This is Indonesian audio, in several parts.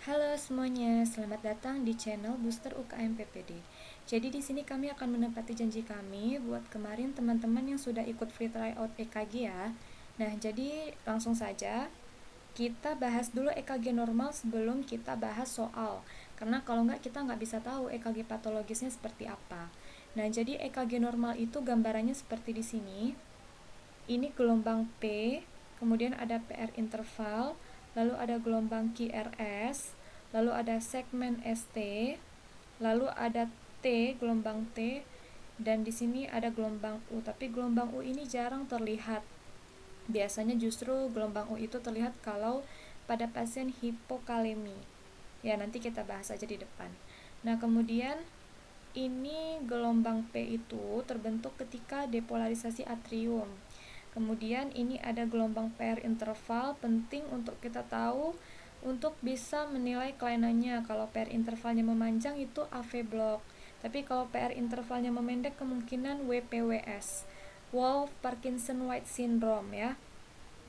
Halo semuanya, selamat datang di channel Booster UKM PPD. Jadi di sini kami akan menepati janji kami buat kemarin teman-teman yang sudah ikut free tryout EKG ya. Nah, jadi langsung saja kita bahas dulu EKG normal sebelum kita bahas soal. Karena kalau nggak kita nggak bisa tahu EKG patologisnya seperti apa. Nah, jadi EKG normal itu gambarannya seperti di sini. Ini gelombang P, kemudian ada PR interval, lalu ada gelombang QRS, lalu ada segmen ST, lalu ada T, gelombang T, dan di sini ada gelombang U. Tapi gelombang U ini jarang terlihat. Biasanya justru gelombang U itu terlihat kalau pada pasien hipokalemi. Ya, nanti kita bahas aja di depan. Nah, kemudian ini gelombang P itu terbentuk ketika depolarisasi atrium. Kemudian ini ada gelombang PR interval, penting untuk kita tahu untuk bisa menilai kelainannya. Kalau PR intervalnya memanjang itu AV block. Tapi kalau PR intervalnya memendek kemungkinan WPWS, Wolff Parkinson White syndrome ya.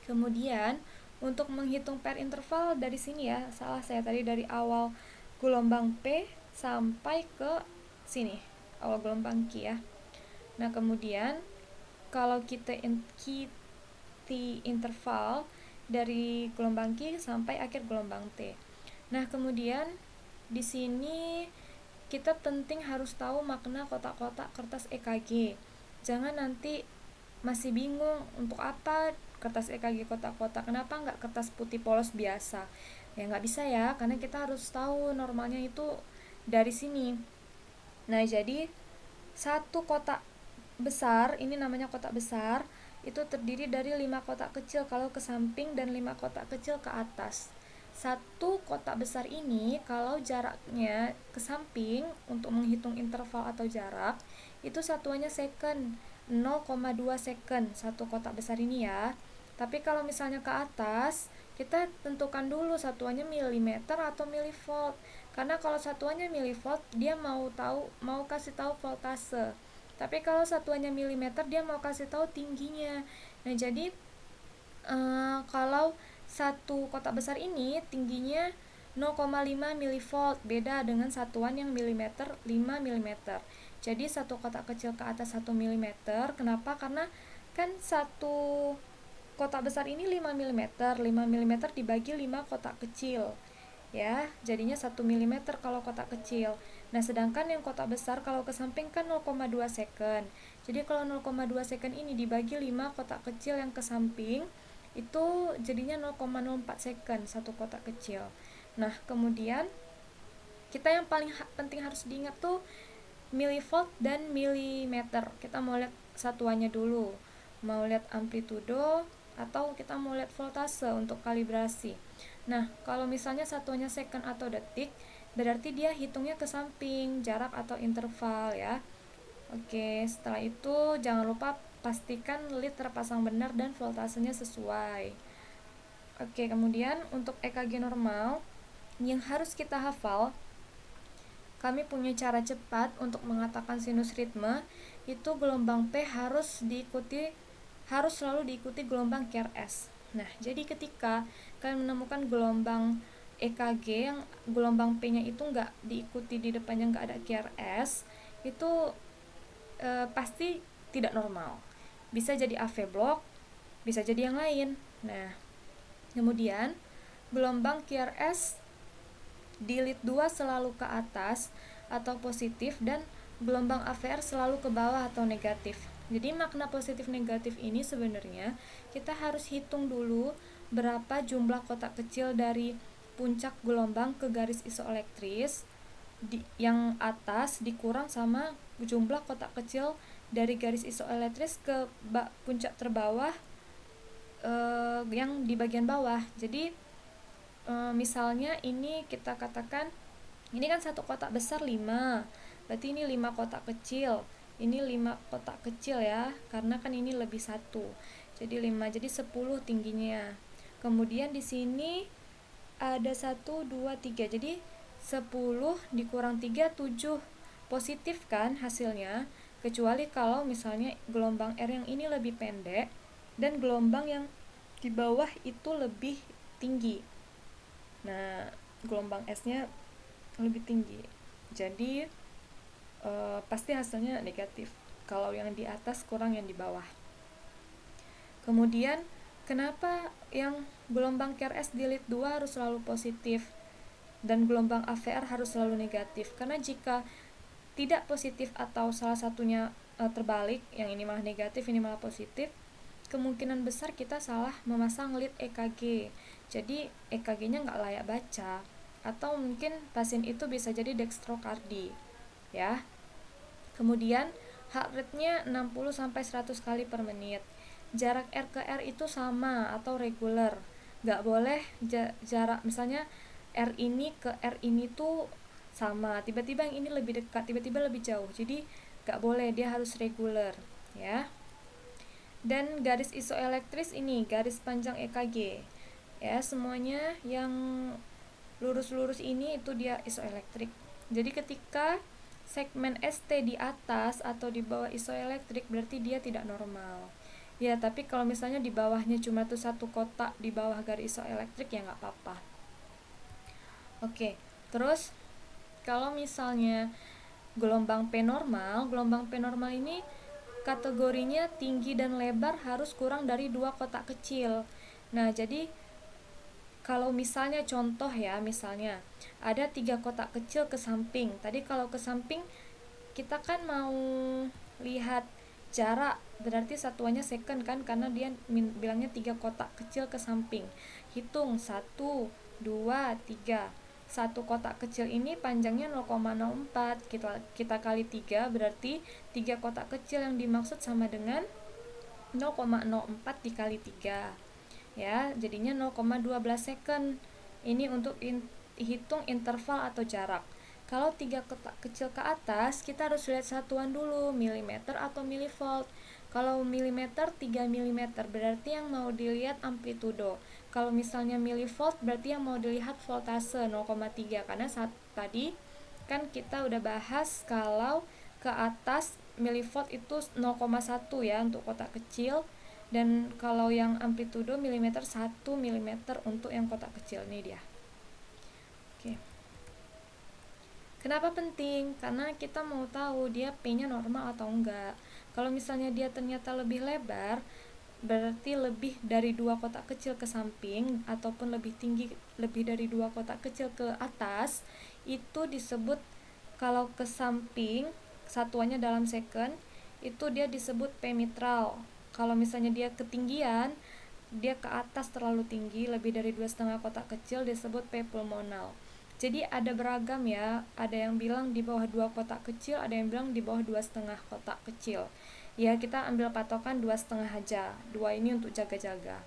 Kemudian untuk menghitung PR interval dari sini ya, salah saya tadi dari awal gelombang P sampai ke sini, awal gelombang Q ya. Nah, kemudian kalau kita interval dari gelombang Q sampai akhir gelombang T. Nah, kemudian di sini kita penting harus tahu makna kotak-kotak kertas EKG. Jangan nanti masih bingung untuk apa kertas EKG kotak-kotak, kenapa nggak kertas putih polos biasa. Ya nggak bisa ya, karena kita harus tahu normalnya itu dari sini. Nah, jadi satu kotak besar, ini namanya kotak besar, itu terdiri dari 5 kotak kecil kalau ke samping dan 5 kotak kecil ke atas. Satu kotak besar ini kalau jaraknya ke samping untuk menghitung interval atau jarak, itu satuannya second, 0,2 second satu kotak besar ini ya. Tapi kalau misalnya ke atas, kita tentukan dulu satuannya milimeter atau milivolt. Karena kalau satuannya milivolt, dia mau kasih tahu voltase. Tapi kalau satuannya milimeter, dia mau kasih tahu tingginya. Nah, jadi kalau satu kotak besar ini tingginya 0,5 milivolt, beda dengan satuan yang milimeter 5 milimeter. Jadi satu kotak kecil ke atas 1 milimeter. Kenapa? Karena kan satu kotak besar ini 5 milimeter. 5 milimeter dibagi 5 kotak kecil. Ya, jadinya 1 milimeter kalau kotak kecil. Nah, sedangkan yang kotak besar kalau ke samping kan 0,2 second. Jadi kalau 0,2 second ini dibagi 5 kotak kecil yang ke samping, itu jadinya 0,04 second satu kotak kecil. Nah, kemudian kita yang paling penting harus diingat tuh milivolt dan milimeter. Kita mau lihat satuannya dulu. Mau lihat amplitudo atau kita mau lihat voltase untuk kalibrasi. Nah, kalau misalnya satuannya second atau detik, berarti dia hitungnya ke samping, jarak atau interval ya. Oke, setelah itu jangan lupa pastikan lead terpasang benar dan voltasenya sesuai. Oke, kemudian untuk EKG normal yang harus kita hafal, kami punya cara cepat untuk mengatakan sinus ritme, itu gelombang P harus selalu diikuti gelombang QRS. Nah, jadi ketika kalian menemukan gelombang EKG yang gelombang P-nya itu nggak diikuti, di depannya nggak ada QRS, itu pasti tidak normal. Bisa jadi AV block, bisa jadi yang lain. Nah, kemudian gelombang QRS di lead 2 selalu ke atas atau positif, dan gelombang AVR selalu ke bawah atau negatif. Jadi makna positif negatif ini sebenarnya kita harus hitung dulu berapa jumlah kotak kecil dari puncak gelombang ke garis isoelektris yang atas dikurang sama jumlah kotak kecil dari garis isoelektris ke puncak terbawah yang di bagian bawah. Jadi misalnya ini kita katakan ini kan satu kotak besar 5, berarti ini 5 kotak kecil, ini 5 kotak kecil ya, karena kan ini lebih 1, jadi 5, jadi 10 tingginya. Kemudian di sini ada 1, 2, 3, jadi 10 dikurang 3, 7 positif kan hasilnya, kecuali kalau misalnya gelombang R yang ini lebih pendek dan gelombang yang di bawah itu lebih tinggi. Nah, gelombang S-nya lebih tinggi. Jadi pasti hasilnya negatif. Kalau yang di atas kurang yang di bawah. Kemudian kenapa yang gelombang QRS di lead 2 harus selalu positif dan gelombang AVR harus selalu negatif? Karena jika tidak positif atau salah satunya terbalik, yang ini malah negatif, ini malah positif, kemungkinan besar kita salah memasang lead EKG. Jadi EKG-nya nggak layak baca, atau mungkin pasien itu bisa jadi dextrokardi, ya. Kemudian heart rate-nya 60-100 kali per menit. Jarak R ke R itu sama atau regular. Nggak boleh jarak misalnya R ini ke R ini tuh sama, tiba-tiba yang ini lebih dekat, tiba-tiba lebih jauh. Jadi nggak boleh, dia harus regular, ya. Dan garis isoelektris ini garis panjang EKG, ya. Semuanya yang lurus-lurus ini itu dia isoelektrik. Jadi ketika segmen ST di atas atau di bawah isoelektrik berarti dia tidak normal. Ya, tapi kalau misalnya di bawahnya cuma tuh satu kotak di bawah garis isoelektrik ya nggak apa-apa. Oke, terus kalau misalnya gelombang P normal ini kategorinya tinggi dan lebar harus kurang dari 2 kotak kecil. Nah, jadi kalau misalnya contoh ya, misalnya ada 3 kotak kecil ke samping. Tadi kalau ke samping kita kan mau lihat jarak, berarti satuannya second kan, karena dia bilangnya 3 kotak kecil ke samping. Hitung 1, 2, 3. Satu kotak kecil ini panjangnya 0,04, kita kali 3 berarti 3 kotak kecil yang dimaksud sama dengan 0,04 dikali 3, ya, jadinya 0,12 second. Ini untuk hitung interval atau jarak. Kalau 3 kotak kecil ke atas, kita harus lihat satuan dulu, milimeter atau milivolt. Kalau milimeter 3 milimeter, berarti yang mau dilihat amplitudo. Kalau misalnya milivolt, berarti yang mau dilihat voltase 0,3. Karena tadi kan kita udah bahas kalau ke atas milivolt itu 0,1 ya untuk kotak kecil, dan kalau yang amplitudo milimeter 1 milimeter untuk yang kotak kecil. Ini dia. Oke. Kenapa penting? Karena kita mau tahu dia P-nya normal atau enggak. Kalau misalnya dia ternyata lebih lebar, berarti lebih dari 2 kotak kecil ke samping ataupun lebih tinggi, lebih dari 2 kotak kecil ke atas, itu disebut, kalau ke samping satuannya dalam second, itu dia disebut P mitral. Kalau misalnya dia ketinggian, dia ke atas terlalu tinggi, lebih dari 2,5 kotak kecil, disebut P pulmonal. Jadi ada beragam ya, ada yang bilang di bawah 2 kotak kecil, ada yang bilang di bawah 2,5 kotak kecil. Ya, kita ambil patokan 2,5 aja, 2 ini untuk jaga-jaga.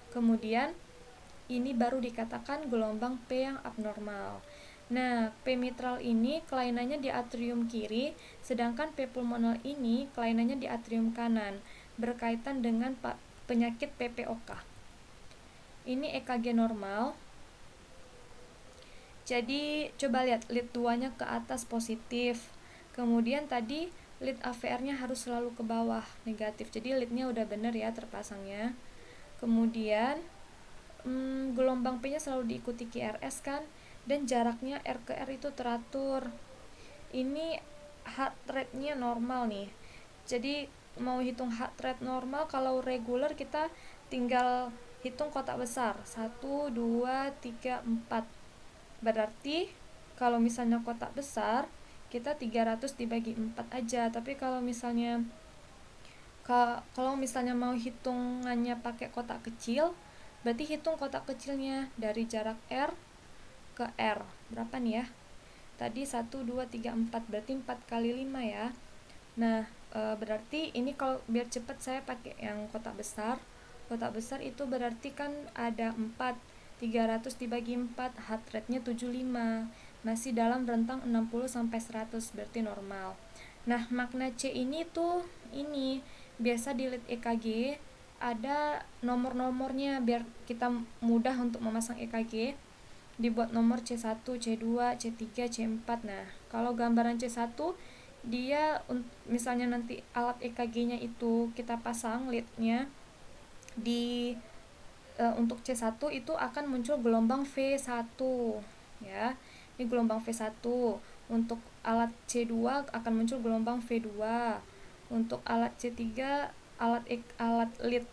Kemudian ini baru dikatakan gelombang P yang abnormal. Nah, P mitral ini kelainannya di atrium kiri, sedangkan P pulmonal ini kelainannya di atrium kanan, berkaitan dengan penyakit PPOK. Ini EKG normal. Jadi coba lihat lead 2-nya ke atas positif. Kemudian tadi lead AVR-nya harus selalu ke bawah negatif. Jadi lead-nya udah bener ya terpasangnya. Kemudian gelombang P-nya selalu diikuti QRS kan, dan jaraknya R ke R itu teratur. Ini heart rate-nya normal nih. Jadi mau hitung heart rate normal, kalau regular kita tinggal hitung kotak besar 1, 2, 3, 4. Berarti kalau misalnya kotak besar kita 300 dibagi 4 aja. Tapi kalau misalnya mau hitungannya pakai kotak kecil, berarti hitung kotak kecilnya dari jarak R ke R. Berapa nih ya? Tadi 1, 2, 3, 4, berarti 4 kali 5 ya. Nah, berarti ini kalau biar cepat saya pakai yang kotak besar. Kotak besar itu berarti kan ada 4. 300 dibagi 4, heart rate-nya 75. Masih dalam rentang 60-100, berarti normal. Nah, makna C ini tuh ini biasa di lead EKG ada nomor-nomornya biar kita mudah untuk memasang EKG. Dibuat nomor C1, C2, C3, C4. Nah, kalau gambaran C1 dia misalnya nanti alat EKG-nya itu kita pasang lead-nya di untuk C1 itu akan muncul gelombang V1. ya. Ini gelombang V1. Untuk alat C2 akan muncul gelombang V2. Untuk alat C3, alat lead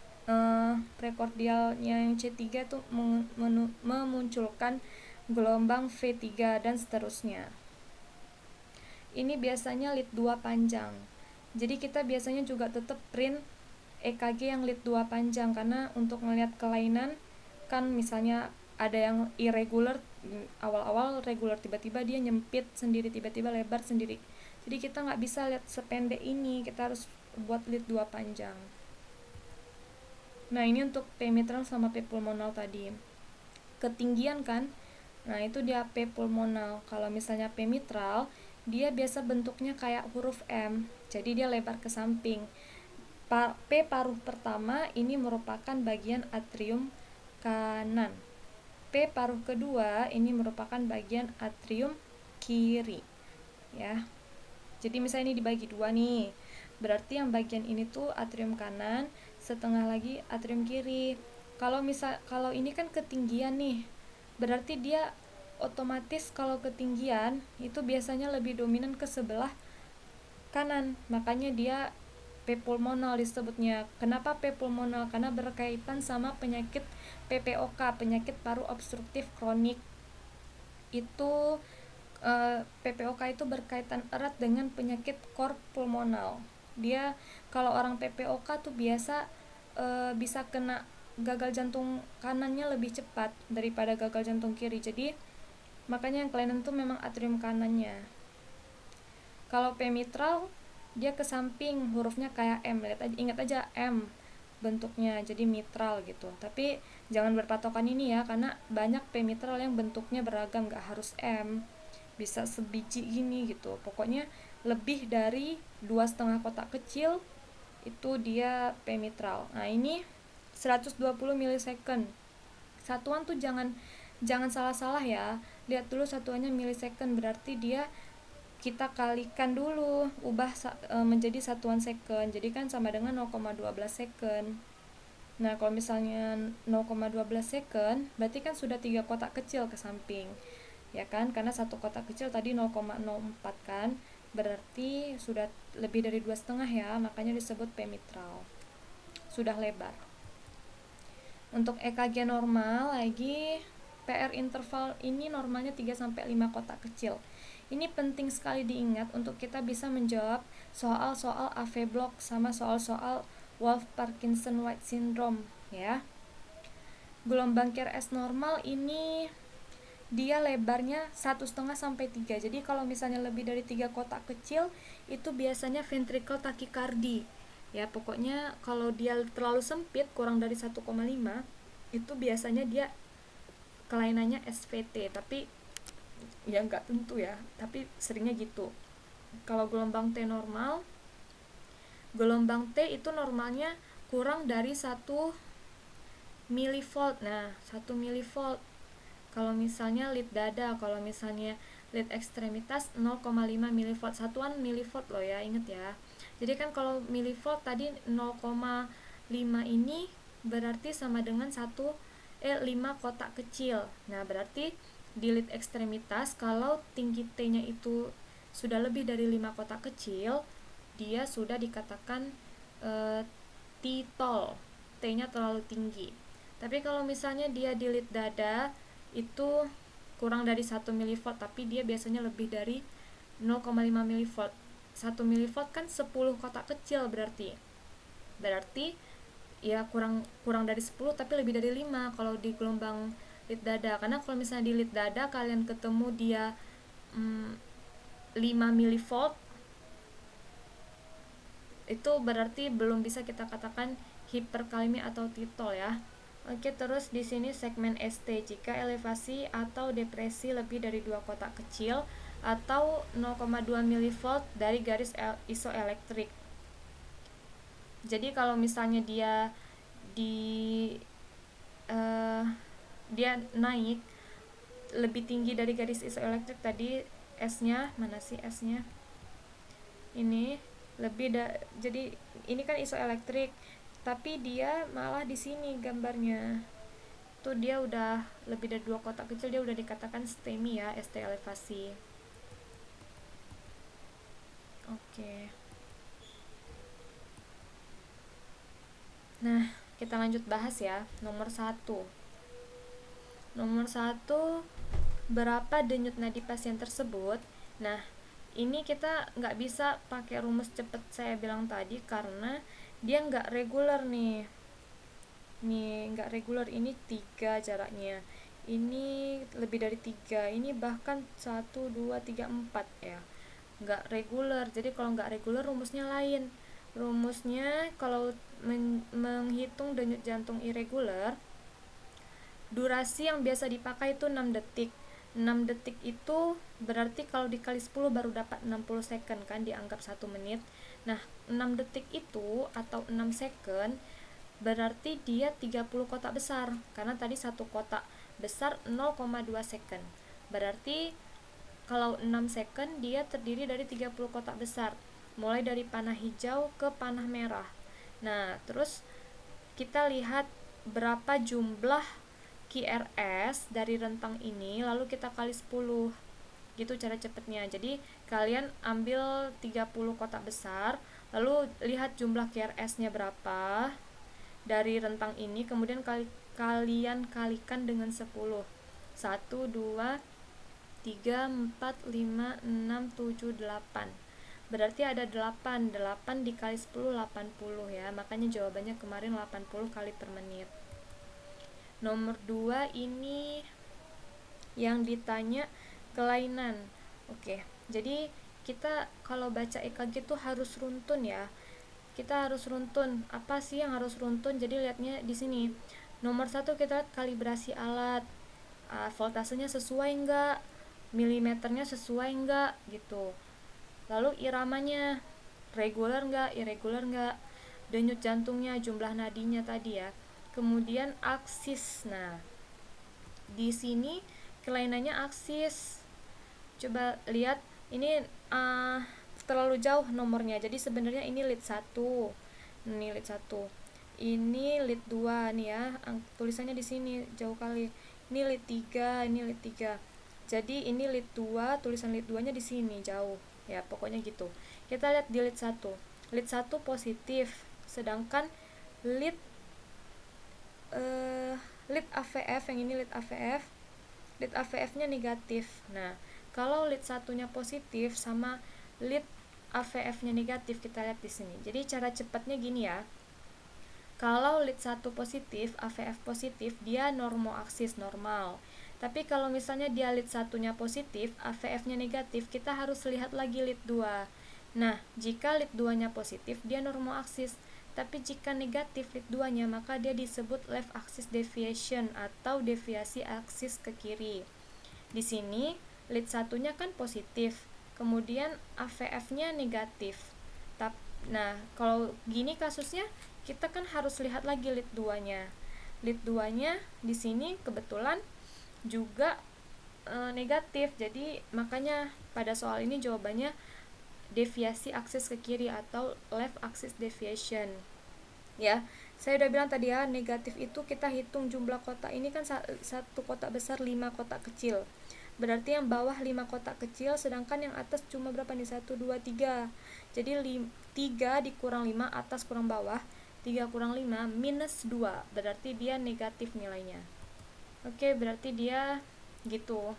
prekordialnya yang C3 tuh memunculkan gelombang V3 dan seterusnya. Ini biasanya lead 2 panjang. Jadi kita biasanya juga tetap print EKG yang lead 2 panjang, karena untuk melihat kelainan kan misalnya ada yang irregular, awal-awal regular, tiba-tiba dia nyempit sendiri, tiba-tiba lebar sendiri. Jadi kita nggak bisa lihat sependek ini, kita harus buat lead 2 panjang. Nah, ini untuk P mitral sama P pulmonal tadi. Ketinggian kan? Nah, itu dia P pulmonal. Kalau misalnya P mitral, dia biasa bentuknya kayak huruf M, jadi dia lebar ke samping. P paruh pertama ini merupakan bagian atrium kanan. P paruh kedua ini merupakan bagian atrium kiri, ya. Jadi misalnya ini dibagi dua nih, berarti yang bagian ini tuh atrium kanan, setengah lagi atrium kiri. Kalau ini kan ketinggian nih, berarti dia otomatis kalau ketinggian itu biasanya lebih dominan ke sebelah kanan, makanya dia P pulmonal disebutnya. Kenapa P pulmonal? Karena berkaitan sama penyakit PPOK, penyakit paru obstruktif kronik. Itu PPOK itu berkaitan erat dengan penyakit kor pulmonal. Dia kalau orang PPOK tuh biasa bisa kena gagal jantung kanannya lebih cepat daripada gagal jantung kiri. Jadi makanya yang kelainan tuh memang atrium kanannya. Kalau P mitral dia ke samping, hurufnya kayak M. Ingat aja M bentuknya, jadi mitral gitu. Tapi jangan berpatokan ini ya, karena banyak P mitral yang bentuknya beragam, gak harus M, bisa sebiji gini gitu. Pokoknya lebih dari 2,5 kotak kecil itu dia P mitral. Nah, ini 120 milisecond. Satuan tuh jangan salah-salah ya. Lihat dulu satuannya milisecond, berarti dia kita kalikan dulu, ubah menjadi satuan second, jadi kan sama dengan 0,12 second. Nah, kalau misalnya 0,12 second, berarti kan sudah 3 kotak kecil ke samping, ya kan, karena satu kotak kecil tadi 0,04 kan, berarti sudah lebih dari 2,5 ya, makanya disebut P mitral, sudah lebar. Untuk EKG normal lagi, PR interval ini normalnya 3-5 kotak kecil. Ini penting sekali diingat untuk kita bisa menjawab soal-soal AV block sama soal-soal Wolff Parkinson White syndrome, ya. Gelombang QRS normal ini dia lebarnya 1,5 sampai 3. Jadi kalau misalnya lebih dari 3 kotak kecil itu biasanya ventricle tachycardy. Ya, pokoknya kalau dia terlalu sempit, kurang dari 1,5, itu biasanya dia kelainannya SVT, tapi ya nggak tentu ya, tapi seringnya gitu. Kalau gelombang T normal, gelombang T itu normalnya kurang dari 1 milivolt. Nah, 1 milivolt kalau misalnya lead dada, kalau misalnya lead ekstremitas 0,5 milivolt. Satuan milivolt loh ya, inget ya. Jadi kan kalau milivolt tadi 0,5 ini berarti sama dengan 5 kotak kecil. Nah, berarti di lead ekstremitas kalau tinggi T-nya itu sudah lebih dari 5 kotak kecil, dia sudah dikatakan T-tall, T-nya terlalu tinggi. Tapi kalau misalnya dia di lead dada itu kurang dari 1 milivolt, tapi dia biasanya lebih dari 0,5 milivolt. 1 milivolt kan 10 kotak kecil berarti ya kurang dari 10 tapi lebih dari 5 kalau di gelombang lead dada. Karena kalau misalnya di lead dada kalian ketemu dia 5 milivolt, itu berarti belum bisa kita katakan hiperkalemi atau T-tall ya. Oke, terus di sini segmen ST, jika elevasi atau depresi lebih dari 2 kotak kecil atau 0,2 milivolt dari garis isoelektrik. Jadi kalau misalnya dia naik lebih tinggi dari garis isoelektrik tadi, S-nya mana sih S-nya? Ini jadi ini kan isoelektrik, tapi dia malah di sini gambarnya. itu dia udah lebih dari 2 kotak kecil, dia udah dikatakan STEMI ya, ST elevasi. Oke. Nah, kita lanjut bahas ya. Nomor 1. Nomor 1, berapa denyut nadi pasien tersebut? Nah, ini kita nggak bisa pakai rumus cepet saya bilang tadi karena dia nggak reguler nih. Nggak reguler, ini 3 jaraknya. Ini lebih dari 3, ini bahkan 1, 2, 3, 4 ya. Nggak reguler, jadi kalau nggak reguler rumusnya lain. Rumusnya kalau menghitung denyut jantung irregular, durasi yang biasa dipakai itu 6 detik. 6 detik itu berarti kalau dikali 10 baru dapat 60 second kan, dianggap 1 menit. Nah, 6 detik itu atau 6 second berarti dia 30 kotak besar, karena tadi satu kotak besar 0,2 second. Berarti kalau 6 second dia terdiri dari 30 kotak besar, mulai dari panah hijau ke panah merah. Nah, terus kita lihat berapa jumlah QRS dari rentang ini, lalu kita kali 10. Gitu cara cepatnya. Jadi kalian ambil 30 kotak besar, lalu lihat jumlah QRS-nya berapa dari rentang ini, kemudian kalian kalikan dengan 10. 1, 2, 3, 4, 5, 6, 7, 8. Berarti ada 8. 8 dikali 10, 80 ya. Makanya jawabannya kemarin 80 kali per menit. Nomor 2 ini yang ditanya kelainan. Oke, jadi kita kalau baca EKG tuh harus runtun ya. Kita harus runtun. Apa sih yang harus runtun? Jadi lihatnya di sini. Nomor 1 kita lihat kalibrasi alat. Voltasenya sesuai enggak? Milimeternya sesuai enggak? Gitu. Lalu iramanya reguler enggak? Irregular enggak? Denyut jantungnya, jumlah nadinya tadi ya. Kemudian aksis. Nah, di sini kelainannya aksis. Coba lihat, ini terlalu jauh nomornya. Jadi sebenarnya ini lead 1. Ini lead 1. Ini lead 2 nih ya. Tulisannya di sini jauh kali. Ini lead 3, ini lead 3. Jadi ini lead 2, tulisan lead 2-nya di sini jauh. Ya, pokoknya gitu. Kita lihat di lead 1. Lead 1 positif, sedangkan lead AVF, yang ini lead AVF-nya negatif. Nah, kalau lead satunya positif sama lead AVF-nya negatif, kita lihat di sini. Jadi cara cepatnya gini ya. Kalau lead 1 positif, AVF positif, dia normoaksis normal. Tapi kalau misalnya dia lead satunya positif, AVF-nya negatif, kita harus lihat lagi lead 2. Nah, jika lead 2-nya positif, dia normoaksis. Tapi jika negatif lead 2-nya, maka dia disebut left axis deviation atau deviasi aksis ke kiri. Di sini lead 1-nya kan positif, kemudian AVF-nya negatif. Nah, kalau gini kasusnya, kita kan harus lihat lagi lead 2-nya. Lead 2-nya di sini kebetulan juga negatif. Jadi makanya pada soal ini jawabannya deviasi aksis ke kiri atau left axis deviation. Ya, saya udah bilang tadi ya, negatif itu kita hitung jumlah kotak. Ini kan satu kotak besar, 5 kotak kecil. Berarti yang bawah 5 kotak kecil, sedangkan yang atas cuma berapa nih? 1, 2, 3. Jadi 3 dikurang 5, atas kurang bawah, 3 kurang 5 minus 2. Berarti dia negatif nilainya. Oke, berarti dia gitu.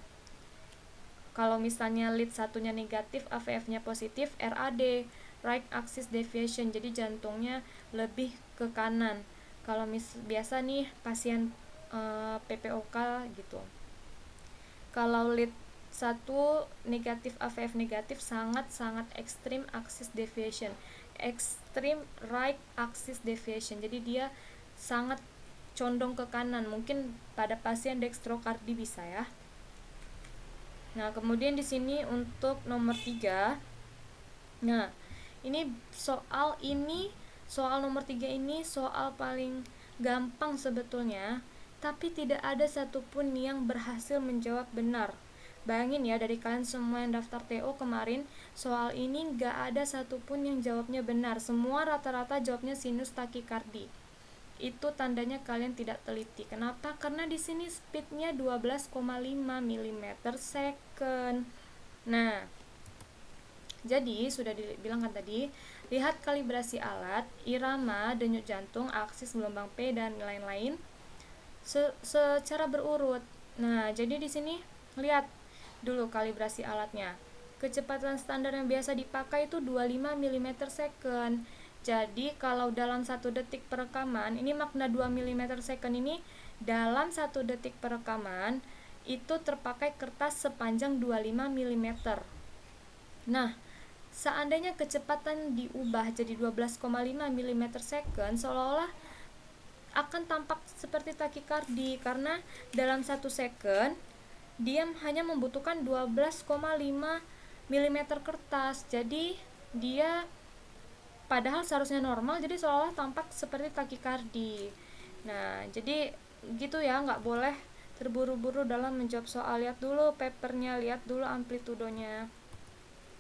Kalau misalnya lead satunya negatif, AVF-nya positif, RAD, right axis deviation, jadi jantungnya lebih ke kanan. Kalau biasa nih pasien PPOK gitu. Kalau lead 1 negatif, AVF negatif, sangat-sangat ekstrim axis deviation, ekstrim right axis deviation, jadi dia sangat condong ke kanan. Mungkin pada pasien dextrokardi bisa ya. Nah, kemudian di sini untuk nomor 3. Nah, ini soal nomor 3 ini soal paling gampang sebetulnya, tapi tidak ada satupun yang berhasil menjawab benar. Bayangin ya, dari kalian semua yang daftar TO kemarin, soal ini gak ada satupun yang jawabnya benar. Semua rata-rata jawabnya sinus takikardi. itu tandanya kalian tidak teliti. Kenapa? Karena di sini speednya 12,5 mm second. Nah, jadi sudah dibilangkan tadi, lihat kalibrasi alat, irama, denyut jantung, aksis gelombang P dan lain-lain secara berurut. Nah, jadi di sini lihat dulu kalibrasi alatnya. Kecepatan standar yang biasa dipakai itu 25 mm second. Jadi kalau dalam 1 detik perekaman, ini makna 2 mm second ini dalam 1 detik perekaman itu terpakai kertas sepanjang 25 mm. Nah, seandainya kecepatan diubah jadi 12,5 mm second, seolah-olah akan tampak seperti takikardi karena dalam 1 second dia hanya membutuhkan 12,5 mm kertas. Jadi dia padahal seharusnya normal, jadi seolah tampak seperti takikardi. Nah, jadi gitu ya, nggak boleh terburu-buru dalam menjawab soal. Lihat dulu papernya, lihat dulu amplitudonya.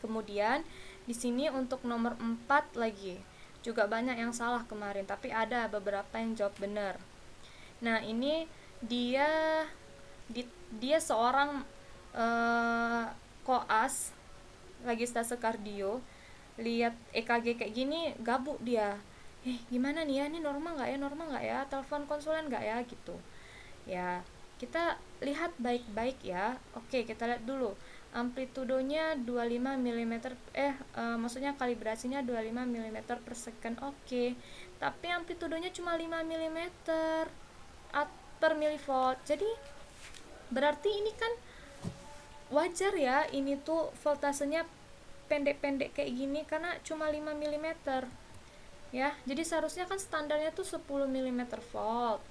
Kemudian di sini untuk nomor 4 lagi juga banyak yang salah kemarin, tapi ada beberapa yang jawab benar. Nah, ini dia seorang koas lagi stase kardio, lihat EKG kayak gini, gabuk dia. Gimana nih ya, ini normal nggak ya, telepon konsulen nggak ya, gitu ya. Kita lihat baik-baik ya. Oke, kita lihat dulu amplitudonya 25 mm, maksudnya kalibrasinya 25 mm per second. Oke, tapi amplitudonya cuma 5 mm per milivolt. Jadi berarti ini kan wajar ya, ini tuh voltasenya pendek-pendek kayak gini karena cuma 5 mm ya. Jadi seharusnya kan standarnya tuh 10 mm volt,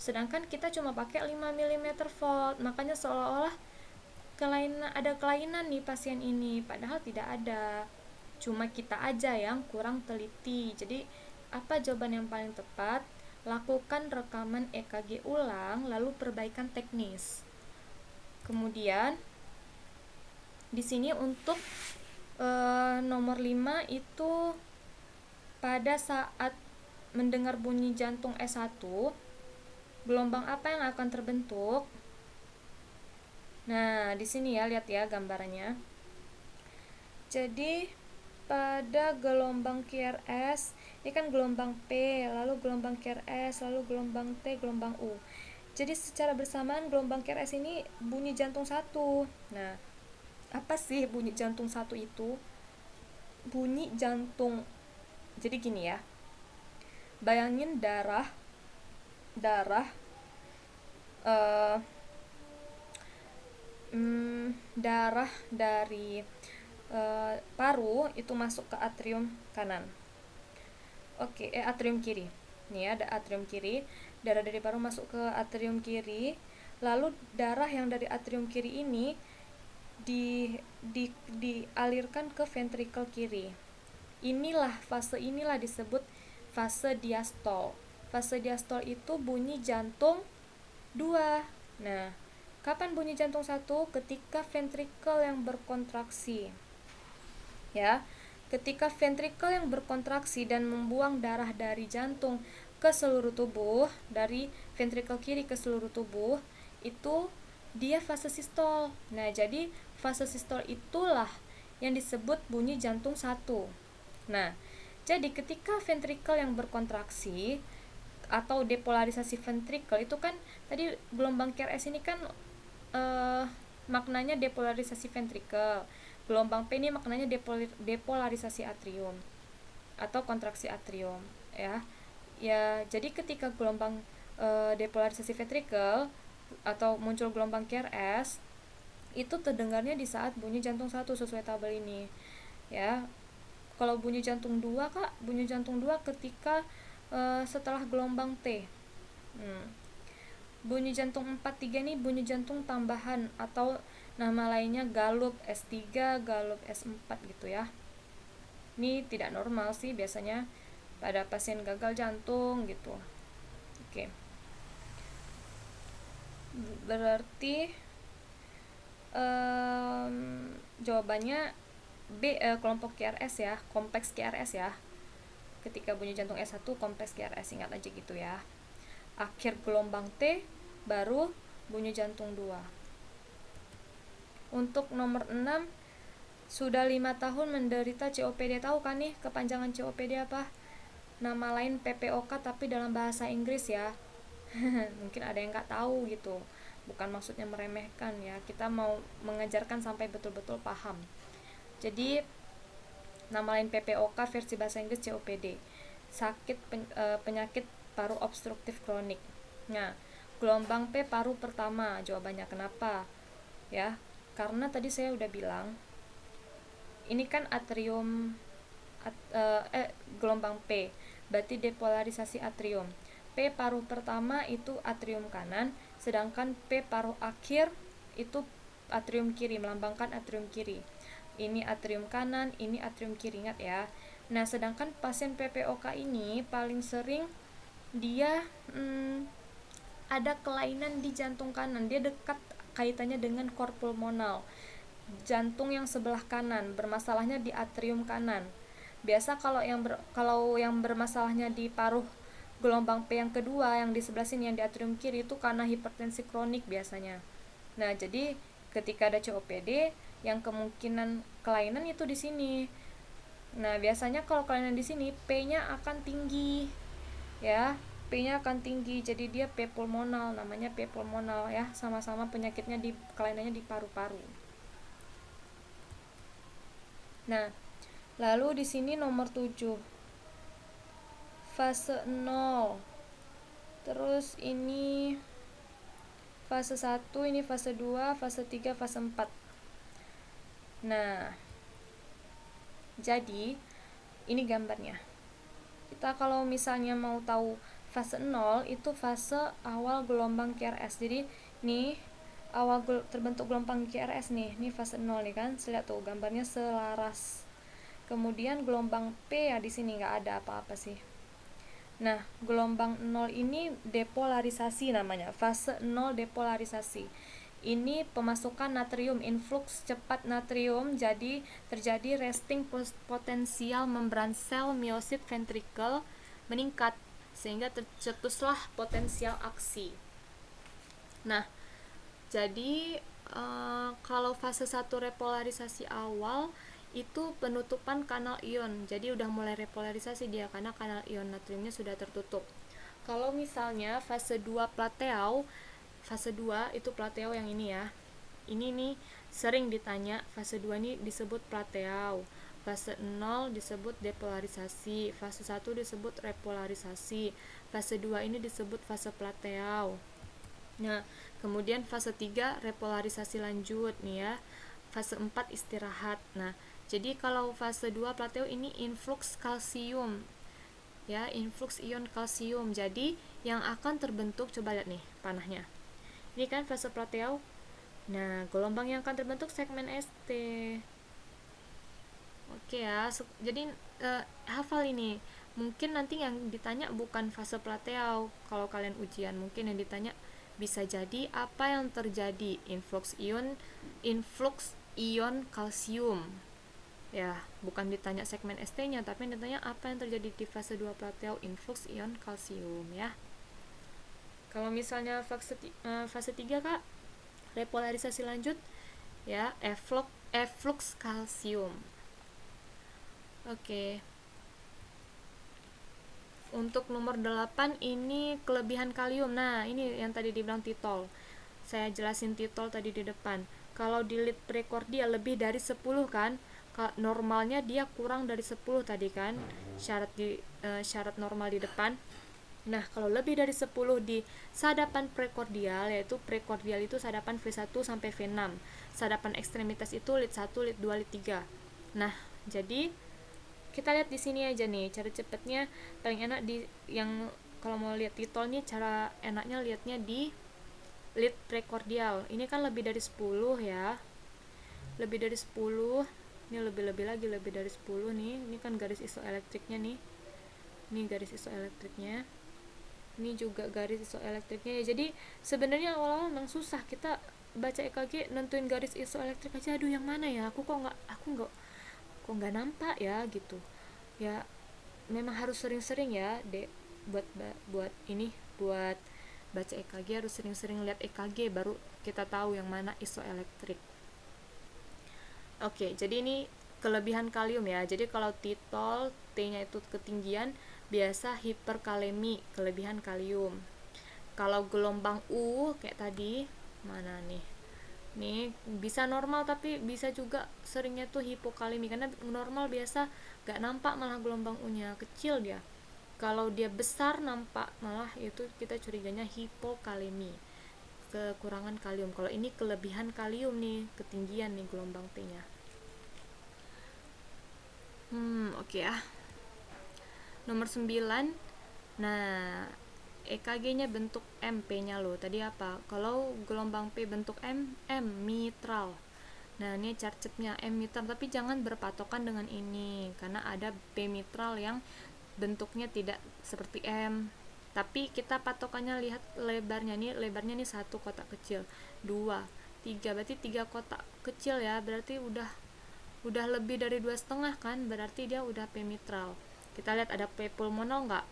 sedangkan kita cuma pakai 5 mm volt. Makanya seolah-olah ada kelainan nih pasien ini, padahal tidak ada, cuma kita aja yang kurang teliti. Jadi apa jawaban yang paling tepat? Lakukan rekaman EKG ulang lalu perbaikan teknis. Kemudian di sini untuk nomor 5 itu pada saat mendengar bunyi jantung S1, gelombang apa yang akan terbentuk? Nah, di sini ya, lihat ya gambarannya. Jadi pada gelombang QRS, ini kan gelombang P, lalu gelombang QRS, lalu gelombang T, gelombang U. Jadi secara bersamaan gelombang QRS ini bunyi jantung 1. Nah, apa sih bunyi jantung 1 itu? Bunyi jantung, jadi gini ya, bayangin darah dari paru itu masuk ke atrium kanan. Atrium kiri. Nih ada atrium kiri, darah dari paru masuk ke atrium kiri, lalu darah yang dari atrium kiri ini dialirkan ke ventrikel kiri. Fase inilah disebut fase diastol. Fase diastol itu bunyi jantung 2. Nah, kapan bunyi jantung 1? Ketika ventrikel yang berkontraksi. Ya, ketika ventrikel yang berkontraksi dan membuang darah dari jantung ke seluruh tubuh, dari ventrikel kiri ke seluruh tubuh, itu dia fase sistol. Nah, jadi fase sistol itulah yang disebut bunyi jantung 1. Nah, jadi ketika ventrikel yang berkontraksi atau depolarisasi ventrikel itu kan tadi gelombang QRS ini kan maknanya depolarisasi ventrikel. Gelombang P ini maknanya depolarisasi atrium atau kontraksi atrium ya. Ya, jadi ketika gelombang depolarisasi ventrikel atau muncul gelombang QRS itu terdengarnya di saat bunyi jantung 1 sesuai tabel ini ya. Kalau bunyi jantung 2 Kak, bunyi jantung 2 ketika setelah gelombang T. Bunyi jantung 4-3 ini bunyi jantung tambahan atau nama lainnya galup S3, galup S4 gitu ya. Ini tidak normal sih biasanya pada pasien gagal jantung gitu. Oke. Berarti jawabannya B, kelompok QRS ya, kompleks QRS ya. ketika bunyi jantung S1 kompleks QRS, ingat aja gitu ya. Akhir gelombang T baru bunyi jantung 2. Untuk nomor 6, sudah 5 tahun menderita COPD. Tahu kan nih kepanjangan COPD apa? Nama lain PPOK tapi dalam bahasa Inggris ya. Mungkin ada yang nggak tahu gitu. Bukan maksudnya meremehkan ya, kita mau mengajarkan sampai betul-betul paham. Jadi nama lain PPOK versi bahasa Inggris COPD, penyakit paru obstruktif kronik. Nah, gelombang P paru pertama, jawabannya kenapa? Ya, karena tadi saya udah bilang, ini kan atrium, gelombang P, berarti depolarisasi atrium. P paruh pertama itu atrium kanan, sedangkan P paruh akhir itu atrium kiri, melambangkan atrium kiri. Ini atrium kanan, ini atrium kiri, ingat ya. Nah, sedangkan pasien PPOK ini paling sering dia ada kelainan di jantung kanan. Dia dekat kaitannya dengan cor pulmonal, jantung yang sebelah kanan, bermasalahnya di atrium kanan. Biasa kalau yang bermasalahnya di paruh gelombang P yang kedua, yang di sebelah sini, yang di atrium kiri, itu karena hipertensi kronik biasanya. Nah, jadi ketika ada COPD, yang kemungkinan kelainan itu di sini. Nah, biasanya kalau kelainan di sini P-nya akan tinggi. Ya, P-nya akan tinggi. Jadi dia P pulmonal, namanya P pulmonal ya, sama-sama penyakitnya kelainannya di paru-paru. Nah, lalu di sini nomor 7. Fase 0. Terus ini fase 1, ini fase 2, fase 3, fase 4. Nah, jadi ini gambarnya. Kita kalau misalnya mau tahu fase 0 itu fase awal gelombang QRS. Jadi nih awal terbentuk gelombang QRS nih. Ini fase 0 nih kan. Lihat tuh gambarnya selaras. Kemudian gelombang P ya di sini nggak ada apa-apa sih. Nah, gelombang 0 ini depolarisasi namanya. Fase 0 depolarisasi. Ini pemasukan natrium, influx cepat natrium, jadi terjadi resting potensial membran sel miosit ventricle meningkat sehingga tercetuslah potensial aksi. Nah, jadi kalau fase 1 repolarisasi awal itu penutupan kanal ion, jadi udah mulai repolarisasi dia karena kanal ion natriumnya sudah tertutup. Kalau misalnya fase 2 plateau, fase 2 itu plateau yang ini ya. Ini nih sering ditanya, fase 2 ini disebut plateau. Fase 0 disebut depolarisasi, fase 1 disebut repolarisasi, fase 2 ini disebut fase plateau. Nah, kemudian fase 3 repolarisasi lanjut nih ya. Fase 4 istirahat. Nah, jadi kalau fase 2 plateau ini influx kalsium. Ya, influx ion kalsium. Jadi yang akan terbentuk, coba lihat nih panahnya. Ini kan fase plateau. Nah, gelombang yang akan terbentuk segmen ST. Oke ya, jadi hafal ini. Mungkin nanti yang ditanya bukan fase plateau kalau kalian ujian. Mungkin yang ditanya bisa jadi apa yang terjadi, influx ion kalsium. Ya, bukan ditanya segmen ST-nya, tapi ditanya apa yang terjadi di fase 2 plateau, influx ion kalsium ya. Kalau misalnya fase 3 Kak, repolarisasi lanjut ya, efflux kalsium. Oke. Untuk nomor 8 ini kelebihan kalium. Nah, ini yang tadi dibilang titol. Saya jelasin titol tadi di depan. Kalau di lead precordial lebih dari 10 kan, normalnya dia kurang dari 10 tadi kan, syarat normal di depan. Nah, kalau lebih dari 10 di sadapan prekordial, yaitu prekordial itu sadapan V1 sampai V6. Sadapan ekstremitas itu lead 1, lead 2, lead 3. Nah, jadi kita lihat di sini aja nih, cara cepatnya paling enak di yang kalau mau lihat titol nih, cara enaknya lihatnya di lead prekordial. Ini kan lebih dari 10 ya. Lebih dari 10. Ini lebih-lebih lagi, lebih dari 10 nih. Ini kan garis isoelektriknya nih. Ini garis isoelektriknya. Ini juga garis isoelektriknya ya. Jadi sebenarnya awal-awal memang susah kita baca EKG nentuin garis isoelektrik aja. Aduh, yang mana ya? Aku kok nggak nampak ya gitu. Ya memang harus sering-sering ya, Dek, buat buat baca EKG harus sering-sering lihat EKG, baru kita tahu yang mana isoelektrik. Oke, jadi ini kelebihan kalium ya. Jadi kalau titol T-nya itu ketinggian, biasa hiperkalemi, kelebihan kalium. Kalau gelombang U kayak tadi, mana nih? Nih bisa normal tapi bisa juga seringnya tuh hipokalemi, karena normal biasa gak nampak malah gelombang U-nya kecil dia. Kalau dia besar nampak, malah itu kita curiganya hipokalemi, kekurangan kalium. Kalau ini kelebihan kalium nih, ketinggian nih gelombang T-nya. Oke ya. Nomor 9. Nah, EKG-nya bentuk M, P-nya loh. Tadi apa? Kalau gelombang P bentuk M, mitral. Nah, ini chartnya M mitral, tapi jangan berpatokan dengan ini karena ada P mitral yang bentuknya tidak seperti M. Tapi kita patokannya lihat lebarnya nih, nih 1 kotak kecil, 2, 3, berarti 3 kotak kecil ya, berarti udah lebih dari 2,5 kan, berarti dia udah P mitral. Kita lihat ada P pulmonal nggak?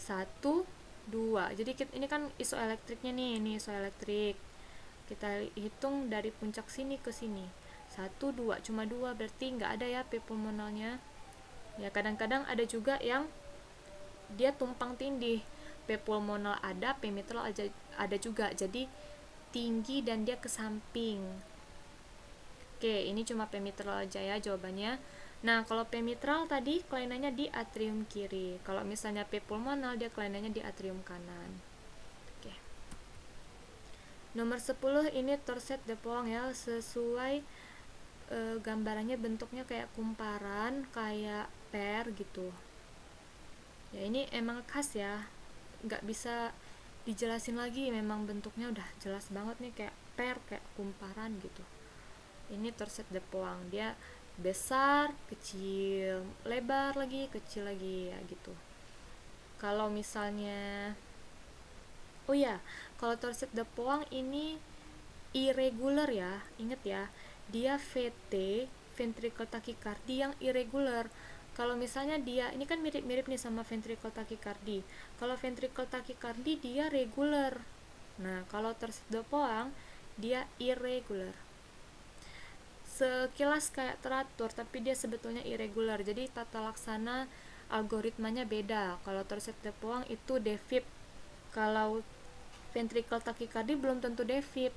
1, 2. Jadi ini kan isoelektriknya nih, ini isoelektrik. Kita hitung dari puncak sini ke sini. 1, 2, cuma 2, berarti nggak ada ya P pulmonalnya. Ya kadang-kadang ada juga yang dia tumpang tindih. P pulmonal ada, P mitral ada juga. Jadi tinggi dan dia ke samping. Oke, ini cuma P mitral aja ya jawabannya. Nah, kalau P mitral tadi kelainannya di atrium kiri. Kalau misalnya P pulmonal, dia kelainannya di atrium kanan. Oke. Nomor 10 ini torset de Poing ya, sesuai gambarannya bentuknya kayak kumparan, kayak per gitu. Ya ini emang khas ya, nggak bisa dijelasin lagi, memang bentuknya udah jelas banget nih, kayak per, kayak kumparan gitu. Ini torset de Poing, dia besar, kecil, lebar lagi, kecil lagi ya gitu. Kalau misalnya oh ya, kalau torset de Poing ini irregular ya, inget ya, dia VT, ventricle tachycardy yang irregular. Kalau misalnya dia, ini kan mirip-mirip nih sama ventricle tachycardy. Kalau ventricle tachycardy dia regular. Nah, kalau torset de Poing dia irregular. Sekilas kayak teratur, tapi dia sebetulnya irregular. Jadi tata laksana algoritmanya beda. Kalau torset de Poing itu devip. Kalau ventricle tachycardy belum tentu devip.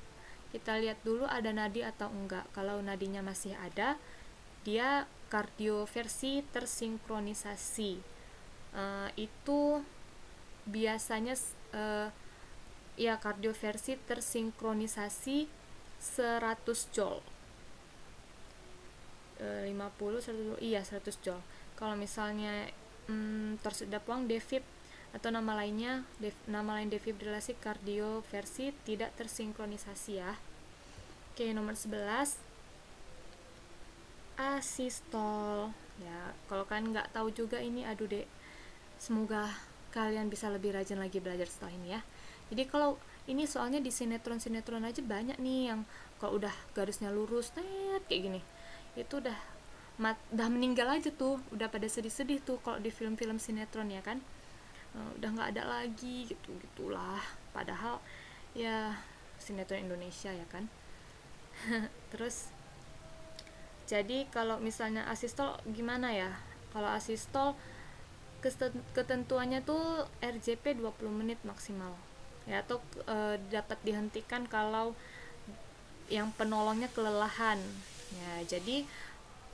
Kita lihat dulu ada nadi atau enggak. Kalau nadinya masih ada, dia kardioversi tersinkronisasi. Itu biasanya ya kardioversi tersinkronisasi 100 joule. 50, 100, iya 100 joule. Kalau misalnya torset de Poing devip atau nama lain defibrilasi kardioversi tidak tersinkronisasi ya. Oke, nomor 11 asistol ya. Kalau kalian nggak tahu juga ini, aduh dek, semoga kalian bisa lebih rajin lagi belajar setelah ini ya. Jadi kalau ini soalnya di sinetron aja banyak nih yang kalau udah garisnya lurus kayak gini, itu udah meninggal aja tuh, udah pada sedih-sedih tuh kalau di film-film sinetron ya kan. Udah nggak ada lagi gitulah, padahal ya sinetron Indonesia ya kan. Terus jadi kalau misalnya asistol gimana ya? Kalau asistol ketentuannya tuh RJP 20 menit maksimal ya, atau dapat dihentikan kalau yang penolongnya kelelahan ya. Jadi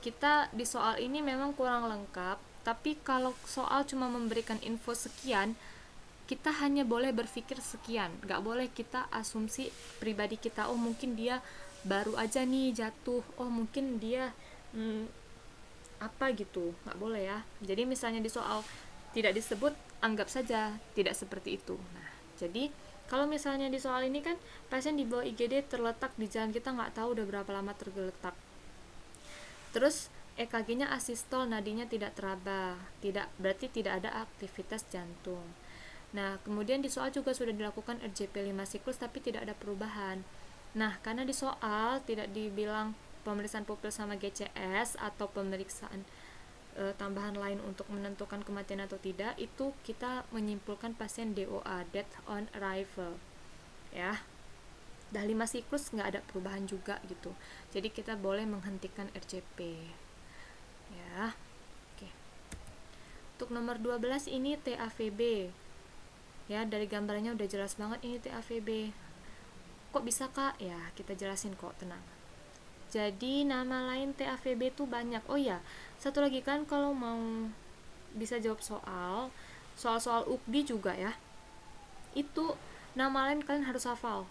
kita di soal ini memang kurang lengkap, tapi kalau soal cuma memberikan info sekian, kita hanya boleh berpikir sekian, nggak boleh kita asumsi pribadi kita, oh mungkin dia baru aja nih jatuh, oh mungkin dia apa gitu, nggak boleh ya. Jadi misalnya di soal tidak disebut, anggap saja tidak seperti itu. Nah, jadi kalau misalnya di soal ini kan pasien di bawah IGD terletak di jalan, kita nggak tahu udah berapa lama tergeletak. Terus EKG-nya asistol, nadinya tidak teraba, berarti tidak ada aktivitas jantung. Nah, kemudian di soal juga sudah dilakukan RJP 5 siklus tapi tidak ada perubahan. Nah, karena di soal tidak dibilang pemeriksaan pupil sama GCS atau pemeriksaan tambahan lain untuk menentukan kematian atau tidak, itu kita menyimpulkan pasien DOA, death on arrival, ya. Dah 5 siklus nggak ada perubahan juga gitu, jadi kita boleh menghentikan RCP, ya. Oke. Untuk nomor 12 ini TAVB, ya, dari gambarnya udah jelas banget ini TAVB. Kok bisa kak? Ya, kita jelasin kok, tenang. Jadi nama lain TAVB itu banyak. Oh ya, satu lagi kan, kalau mau bisa jawab soal UKDI juga ya, itu nama lain kalian harus hafal.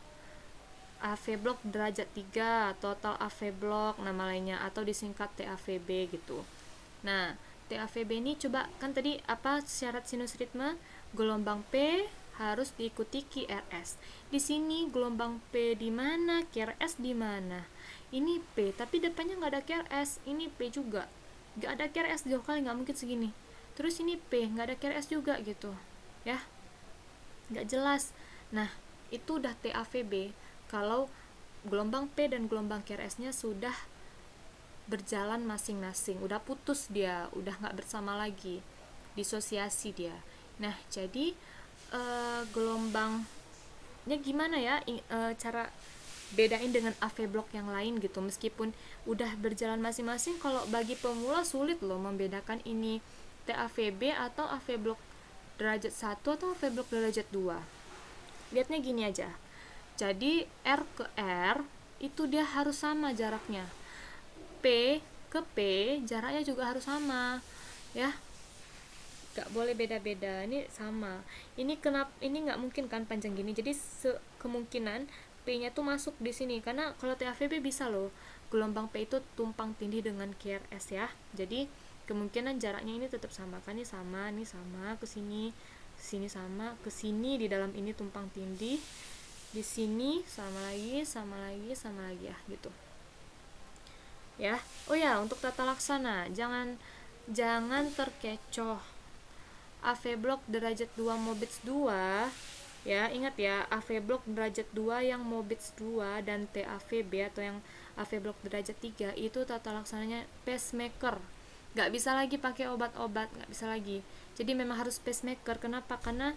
AV block derajat 3, total AV block nama lainnya, atau disingkat TAVB gitu. Nah, TAVB ini coba kan tadi apa syarat sinus ritme? Gelombang P harus diikuti QRS. Di sini gelombang P di mana, QRS di mana? Ini P, tapi depannya nggak ada QRS. Ini P juga, nggak ada QRS, jauh kali, nggak mungkin segini. Terus ini P, nggak ada QRS juga gitu, ya, nggak jelas. Nah, itu udah TAVB kalau gelombang P dan gelombang QRS-nya sudah berjalan masing-masing, udah putus dia, udah nggak bersama lagi, disosiasi dia. Nah, jadi gelombangnya gimana ya, cara bedain dengan AV block yang lain gitu, meskipun udah berjalan masing-masing. Kalau bagi pemula sulit loh membedakan ini TAVB atau AV block derajat 1 atau AV block derajat 2. Lihatnya gini aja, jadi R ke R itu dia harus sama jaraknya, P ke P jaraknya juga harus sama, ya, gak boleh beda-beda, ini sama. Ini kenapa ini nggak mungkin kan panjang gini, jadi kemungkinan P-nya tuh masuk di sini, karena kalau TAVB bisa loh gelombang P itu tumpang tindih dengan QRS ya, jadi kemungkinan jaraknya ini tetap sama kan, ini sama ke sini sama ke sini, di dalam ini tumpang tindih, di sini sama lagi ya gitu, ya. Oh ya, untuk tata laksana jangan terkecoh. AV block derajat 2 Mobitz 2, ya, ingat ya, AV block derajat 2 yang Mobitz 2 dan TAVB atau yang AV block derajat 3 itu tata laksananya pacemaker. Gak bisa lagi pakai obat-obat, gak bisa lagi. Jadi memang harus pacemaker. Kenapa? Karena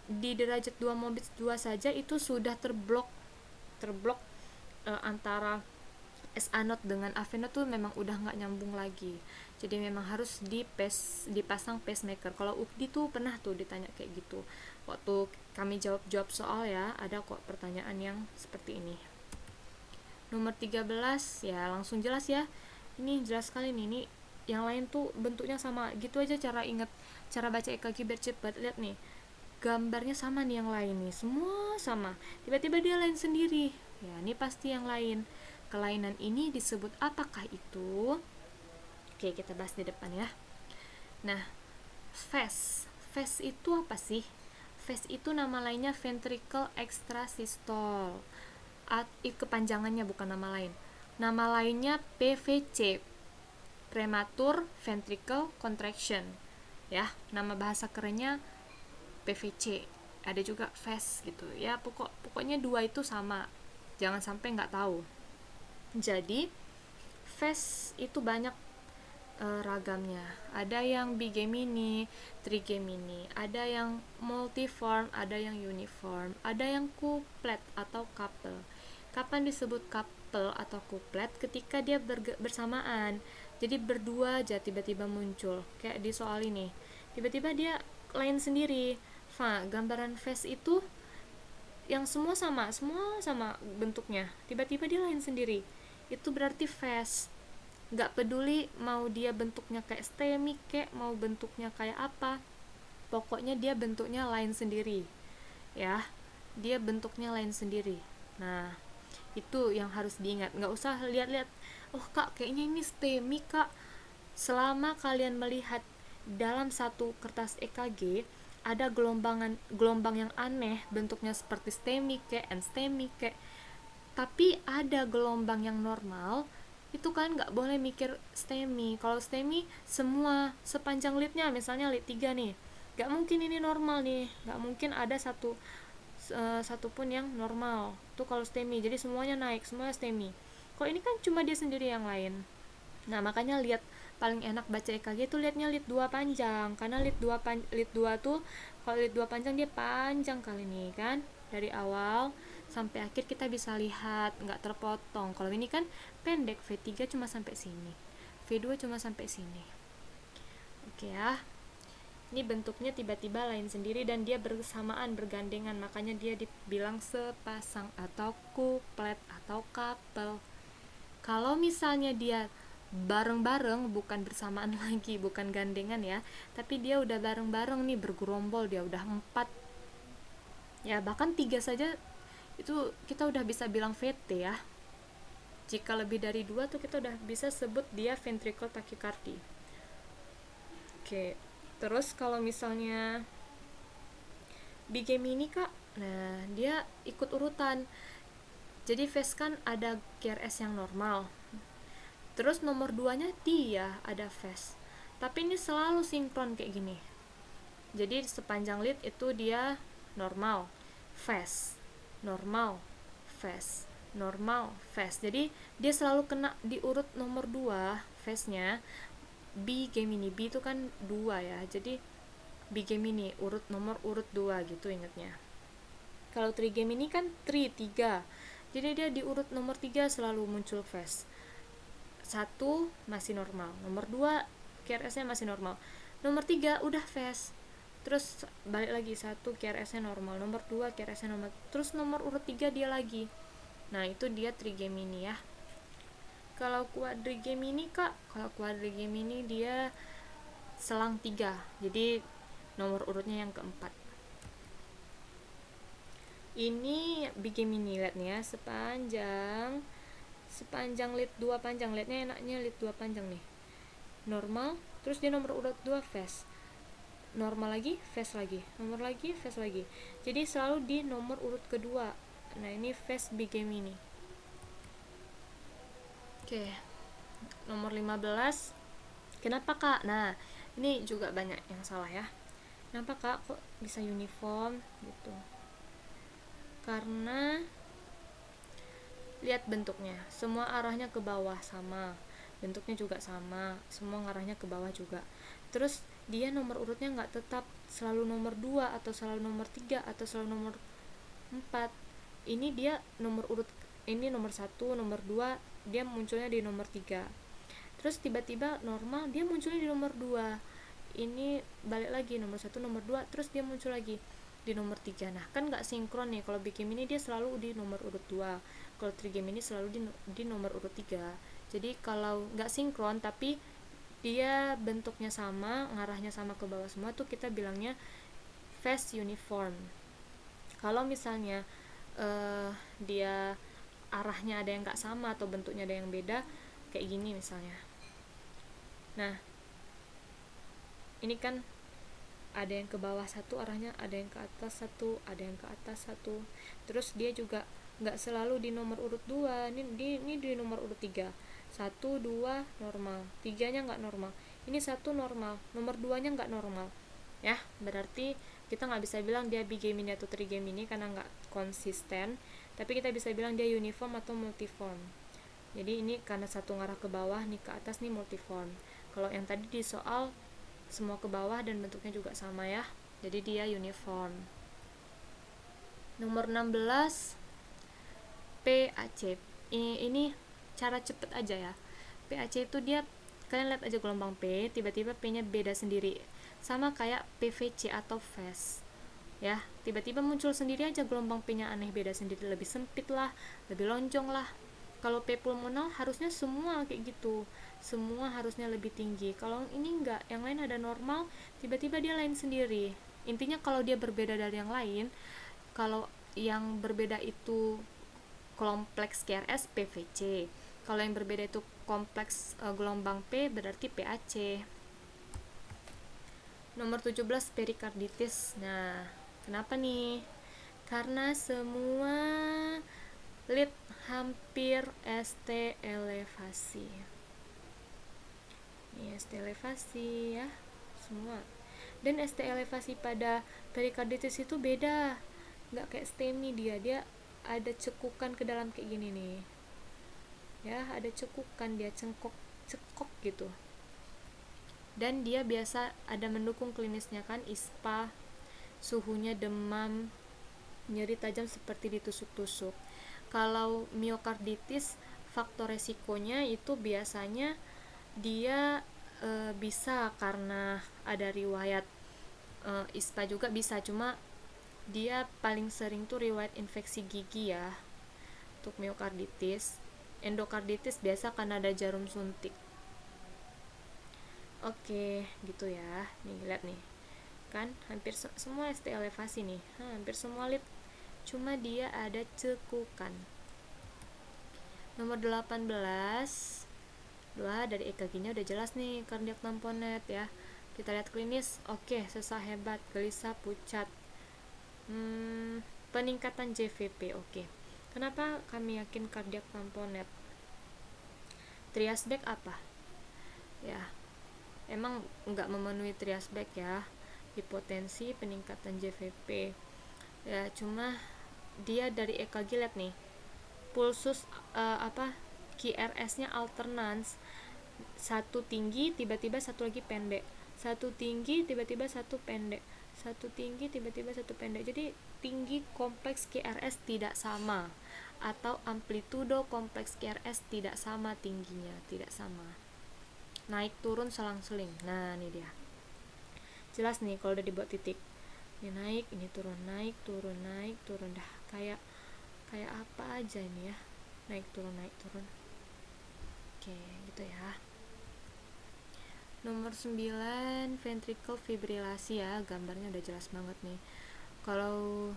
di derajat 2 Mobitz 2 saja itu sudah terblok antara SA node dengan AV node tuh memang udah nggak nyambung lagi, jadi memang harus dipasang pacemaker. Kalau UKDI tuh pernah tuh ditanya kayak gitu waktu kami jawab soal, ya, ada kok pertanyaan yang seperti ini. Nomor 13 ya langsung jelas ya, ini jelas sekali nih, ini yang lain tuh bentuknya sama gitu aja, cara baca EKG biar cepet. Lihat nih, gambarnya sama nih, yang lain nih semua sama, tiba-tiba dia lain sendiri, ya ini pasti yang lain. Kelainan ini disebut apakah itu? Oke, kita bahas di depan ya. Nah, phase itu apa sih? Phase itu nama lainnya ventricle extrasystole. Kepanjangannya, bukan nama lain. Nama lainnya PVC, premature ventricle contraction. Ya, nama bahasa kerennya PVC. Ada juga phase gitu. Ya, pokoknya dua itu sama. Jangan sampai nggak tahu. Jadi phase itu banyak ragamnya. Ada yang bigemini, trigemini, ada yang multiform, ada yang uniform, ada yang couplet atau couple. Kapan disebut couple atau couplet? Ketika dia bersamaan. Jadi berdua aja tiba-tiba muncul. Kayak di soal ini. Tiba-tiba dia lain sendiri. Gambaran phase itu yang semua sama bentuknya. Tiba-tiba dia lain sendiri. Itu berarti phase. Gak peduli mau dia bentuknya kayak STEMI, kayak mau bentuknya kayak apa, pokoknya dia bentuknya lain sendiri, ya, dia bentuknya lain sendiri. Nah, itu yang harus diingat. Gak usah lihat-lihat, oh kak kayaknya ini STEMI kak. Selama kalian melihat dalam satu kertas EKG ada gelombang yang aneh, bentuknya seperti STEMI kayak NSTEMI kayak, tapi ada gelombang yang normal, itu kan nggak boleh mikir STEMI. Kalau STEMI semua sepanjang leadnya, misalnya lead 3 nih, nggak mungkin ini normal nih, nggak mungkin ada satu pun yang normal. Itu kalau STEMI, jadi semuanya naik, semuanya STEMI. Kalau ini kan cuma dia sendiri yang lain. Nah, makanya lihat paling enak baca EKG itu lihatnya lead 2 panjang, karena lead 2 tuh kalau lead 2 panjang dia panjang kali nih kan, dari awal sampai akhir kita bisa lihat nggak terpotong. Kalau ini kan pendek, V3 cuma sampai sini, V2 cuma sampai sini. Oke ya, ini bentuknya tiba-tiba lain sendiri dan dia bersamaan, bergandengan, makanya dia dibilang sepasang atau kuplet atau couple. Kalau misalnya dia bareng-bareng, bukan bersamaan lagi, bukan gandengan ya, tapi dia udah bareng-bareng nih, bergerombol, dia udah 4 ya, bahkan 3 saja itu kita udah bisa bilang VT ya. Jika lebih dari 2 tuh kita udah bisa sebut dia ventricle tachycardia. Oke, terus kalau misalnya bigemini kak, nah dia ikut urutan. Jadi phase kan ada QRS yang normal, terus nomor 2 nya dia ada phase, tapi ini selalu sinkron kayak gini. Jadi sepanjang lead itu dia normal, fast, normal, fast, normal, fast. Jadi dia selalu kena di urut nomor 2 phase-nya. B Gemini, B itu kan 2 ya. Jadi B Gemini urut nomor urut 2 gitu ingatnya. Kalau Tri Gemini kan Tri 3. Jadi dia di urut nomor 3 selalu muncul fast. 1 masih normal, nomor 2 QRS-nya masih normal, nomor 3 udah fast, terus balik lagi 1 QRS-nya normal, nomor 2 QRS-nya normal, terus nomor urut 3 dia lagi. Nah itu dia trigemini ya. Kalau quadrigemini kak, kalau quadrigemini dia selang 3, jadi nomor urutnya yang keempat. Ini bigemini, lihat nih ya, sepanjang lead 2 panjang, lihatnya enaknya lead 2 panjang nih, normal, terus dia nomor urut 2 fast, normal lagi, fast lagi, nomor lagi, fast lagi, jadi selalu di nomor urut kedua. Nah ini fast bigemini. Oke, nomor 15, kenapa kak? Nah ini juga banyak yang salah ya, kenapa kak kok bisa uniform gitu, karena lihat bentuknya, semua arahnya ke bawah sama, bentuknya juga sama, semua arahnya ke bawah juga. Terus dia nomor urutnya nggak tetap selalu nomor 2 atau selalu nomor 3 atau selalu nomor 4. Ini dia nomor urut, ini nomor 1, nomor 2 dia munculnya di nomor 3. Terus tiba-tiba normal dia munculnya di nomor 2. Ini balik lagi nomor 1, nomor 2, terus dia muncul lagi di nomor 3. Nah kan nggak sinkron nih. Kalau bigemini dia selalu di nomor urut 2, kalau trigemini selalu di nomor urut 3. Jadi kalau nggak sinkron tapi dia bentuknya sama, ngarahnya sama ke bawah semua, tuh kita bilangnya phase uniform. Kalau misalnya dia arahnya ada yang nggak sama atau bentuknya ada yang beda, kayak gini misalnya. Nah ini kan ada yang ke bawah satu arahnya, ada yang ke atas satu, ada yang ke atas satu, terus dia juga nggak selalu di nomor urut 2, ini di nomor urut 3, 1, 2 normal, 3 nya nggak normal, ini 1 normal, nomor 2 nya nggak normal ya, berarti kita nggak bisa bilang dia bigemini atau trigemini karena nggak konsisten, tapi kita bisa bilang dia uniform atau multiform. Jadi ini karena satu ngarah ke bawah nih, ke atas nih multiform. Kalau yang tadi di soal semua ke bawah dan bentuknya juga sama ya, jadi dia uniform. Nomor 16 PAC. Ini cara cepet aja ya. PAC itu dia, kalian lihat aja gelombang P, tiba-tiba P nya beda sendiri, sama kayak PVC atau phase ya, tiba-tiba muncul sendiri aja gelombang P nya aneh, beda sendiri, lebih sempit lah, lebih lonjong lah. Kalau P pulmonal harusnya semua kayak gitu, semua harusnya lebih tinggi. Kalau ini enggak, yang lain ada normal, tiba-tiba dia lain sendiri. Intinya kalau dia berbeda dari yang lain, kalau yang berbeda itu kompleks QRS PVC, kalau yang berbeda itu kompleks gelombang P berarti PAC. Nomor 17 perikarditis. Nah kenapa nih? Karena semua lead hampir ST elevasi. Ini ST elevasi ya, semua. Dan ST elevasi pada perikarditis itu beda, nggak kayak STEMI, dia ada cekukan ke dalam kayak gini nih. Ya, ada cekukan, dia cengkok cekok gitu. Dan dia biasa ada mendukung klinisnya kan, ISPA, suhunya demam, nyeri tajam seperti ditusuk-tusuk. Kalau miokarditis, faktor resikonya itu biasanya dia bisa karena ada riwayat ISPA juga bisa, cuma dia paling sering tuh riwayat infeksi gigi ya untuk miokarditis. Endokarditis biasa karena ada jarum suntik. Oke, gitu ya. Nih, lihat nih. Kan hampir semua ST elevasi nih. Hampir semua lid. Cuma dia ada cekukan. Nomor 18. Dua dari EKG-nya udah jelas nih, kardiak tamponet ya. Kita lihat klinis. Oke, sesak hebat, gelisah, pucat. Peningkatan JVP. Oke. Kenapa kami yakin kardiak tamponet? Triasback apa? Ya, emang nggak memenuhi triasback ya, hipotensi, peningkatan JVP ya, cuma dia dari EKG lihat nih, pulsus QRS nya alternans, satu tinggi tiba-tiba satu lagi pendek, satu tinggi tiba-tiba satu pendek, satu tinggi tiba-tiba satu pendek. Jadi tinggi kompleks QRS tidak sama, atau amplitudo kompleks QRS tidak sama, tingginya tidak sama, naik turun selang-seling. Nah ini dia, jelas nih kalau udah dibuat titik, ini naik, ini turun, naik turun, naik turun, dah kayak apa aja ini ya, naik turun, naik turun. Oke, gitu ya. Nomor 9, ventricle fibrilasi ya, gambarnya udah jelas banget nih. Kalau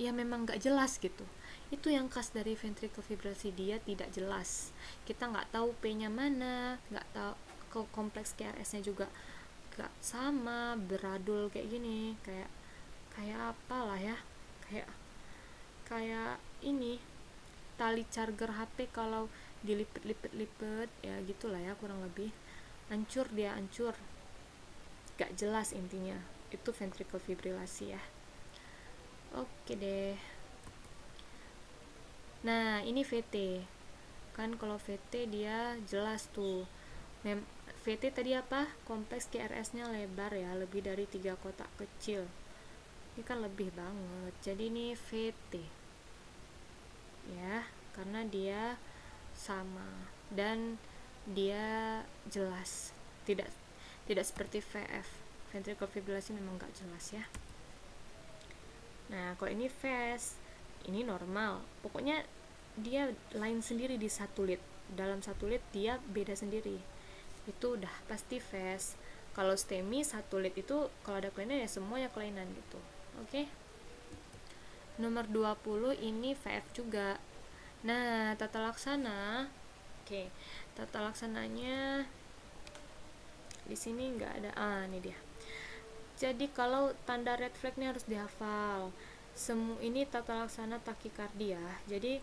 ya memang nggak jelas gitu, itu yang khas dari ventricle fibrilasi, dia tidak jelas, kita nggak tahu P-nya mana, nggak tahu ke kompleks KRS nya juga nggak sama, beradul kayak gini, kayak apalah ya, kayak ini tali charger HP kalau dilipet-lipet ya gitulah ya, kurang lebih hancur, dia hancur, gak jelas intinya. Itu ventricle fibrilasi ya. Oke deh. Nah ini VT kan, kalau VT dia jelas tuh. VT tadi apa, kompleks QRS nya lebar ya, lebih dari 3 kotak kecil, ini kan lebih banget, jadi ini VT ya, karena dia sama dan dia jelas, tidak seperti VF, ventricle fibrilasi memang gak jelas ya. Nah kalau ini fast, ini normal, pokoknya dia lain sendiri di satu lead, dalam satu lead dia beda sendiri, itu udah pasti fast. Kalau STEMI satu lead itu kalau ada kelainan ya semuanya kelainan gitu. Oke. Nomor 20 ini VF juga. Nah, tata laksana. Oke. Tata laksananya di sini nggak ada. Ini dia. Jadi kalau tanda red flag ini harus dihafal. Ini tata laksana takikardi ya. Jadi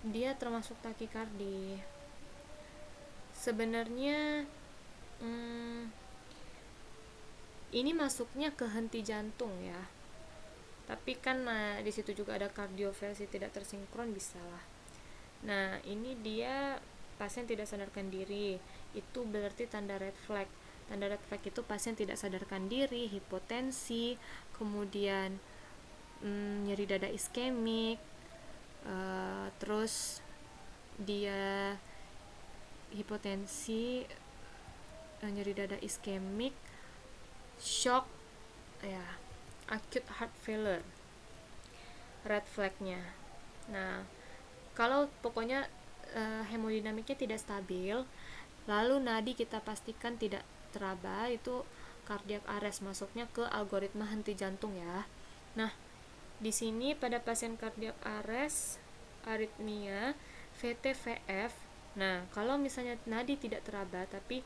dia termasuk takikardi. Sebenarnya ini masuknya ke henti jantung ya. Tapi kan di situ juga ada kardioversi tidak tersinkron, bisa lah. Nah, ini dia pasien tidak sadarkan diri. Itu berarti tanda red flag. Tanda red flag itu pasien tidak sadarkan diri, hipotensi, kemudian nyeri dada iskemik, terus dia hipotensi, nyeri dada iskemik, shock ya, acute heart failure, red flagnya. Nah kalau pokoknya hemodinamiknya tidak stabil, lalu nadi kita pastikan tidak teraba, itu cardiac arrest, masuknya ke algoritma henti jantung ya. Nah di sini pada pasien cardiac arrest, aritmia, VT-VF. Nah kalau misalnya nadi tidak teraba tapi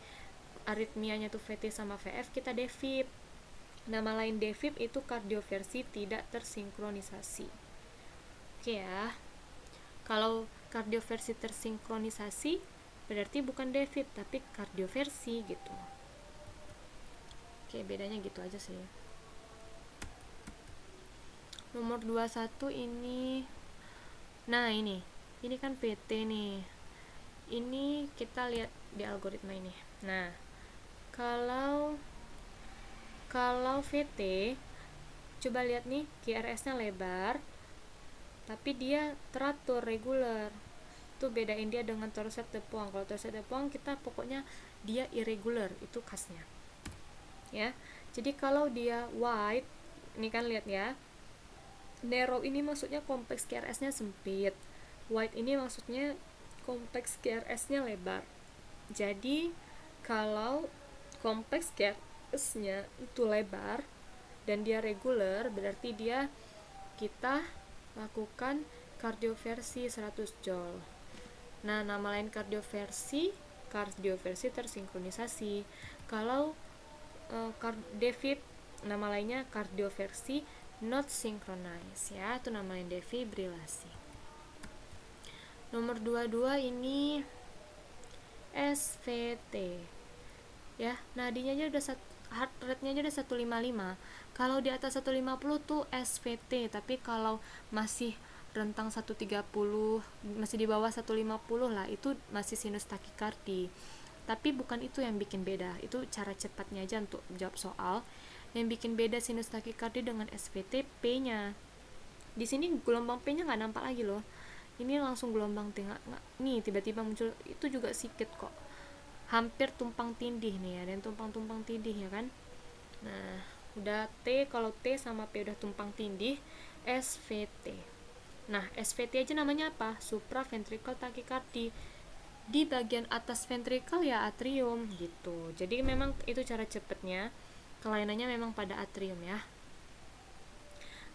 aritmianya tuh VT sama VF, kita defib. Nama lain defib itu kardioversi tidak tersinkronisasi. Oke ya. Kalau kardioversi tersinkronisasi berarti bukan defib tapi kardioversi gitu. Oke, bedanya gitu aja sih. Nomor 21 ini. Nah, ini kan VT nih. Ini kita lihat di algoritma ini. Nah, kalau VT, coba lihat nih, QRS-nya lebar, tapi dia teratur, reguler. Itu bedain dia dengan torset de Pointes. Kalau torset de Pointes kita pokoknya dia irregular, itu khasnya. Ya. Jadi kalau dia wide, ini kan lihat ya. Narrow ini maksudnya kompleks QRS-nya sempit. Wide ini maksudnya kompleks QRS-nya lebar. Jadi kalau kompleks QRS-nya itu lebar dan dia reguler, berarti dia kita lakukan kardioversi 100 joule. Nah, nama lain kardioversi tersinkronisasi. Kalau defib, nama lainnya kardioversi not synchronized, ya, itu nama lain defibrilasi. Nomor 22 ini SVT, ya, nadinya aja udah heart rate-nya aja udah 155. Kalau di atas 150 tuh SVT, tapi kalau masih rentang 130, masih di bawah 150 lah, itu masih sinus takikardi. Tapi bukan itu yang bikin beda, itu cara cepatnya aja untuk jawab soal. Yang bikin beda sinus takikardi dengan SVT, P-nya. Di sini gelombang P-nya nggak nampak lagi loh. Ini langsung gelombang T, nih tiba-tiba muncul, itu juga sedikit kok. Hampir tumpang tindih nih, ada yang tumpang tindih ya kan. Nah, udah T, kalau T sama P udah tumpang tindih, SVT. Nah, SVT aja namanya apa? Supraventricular tachycardia. Di bagian atas ventrikel ya atrium gitu. Jadi memang itu cara cepatnya. Kelainannya memang pada atrium ya.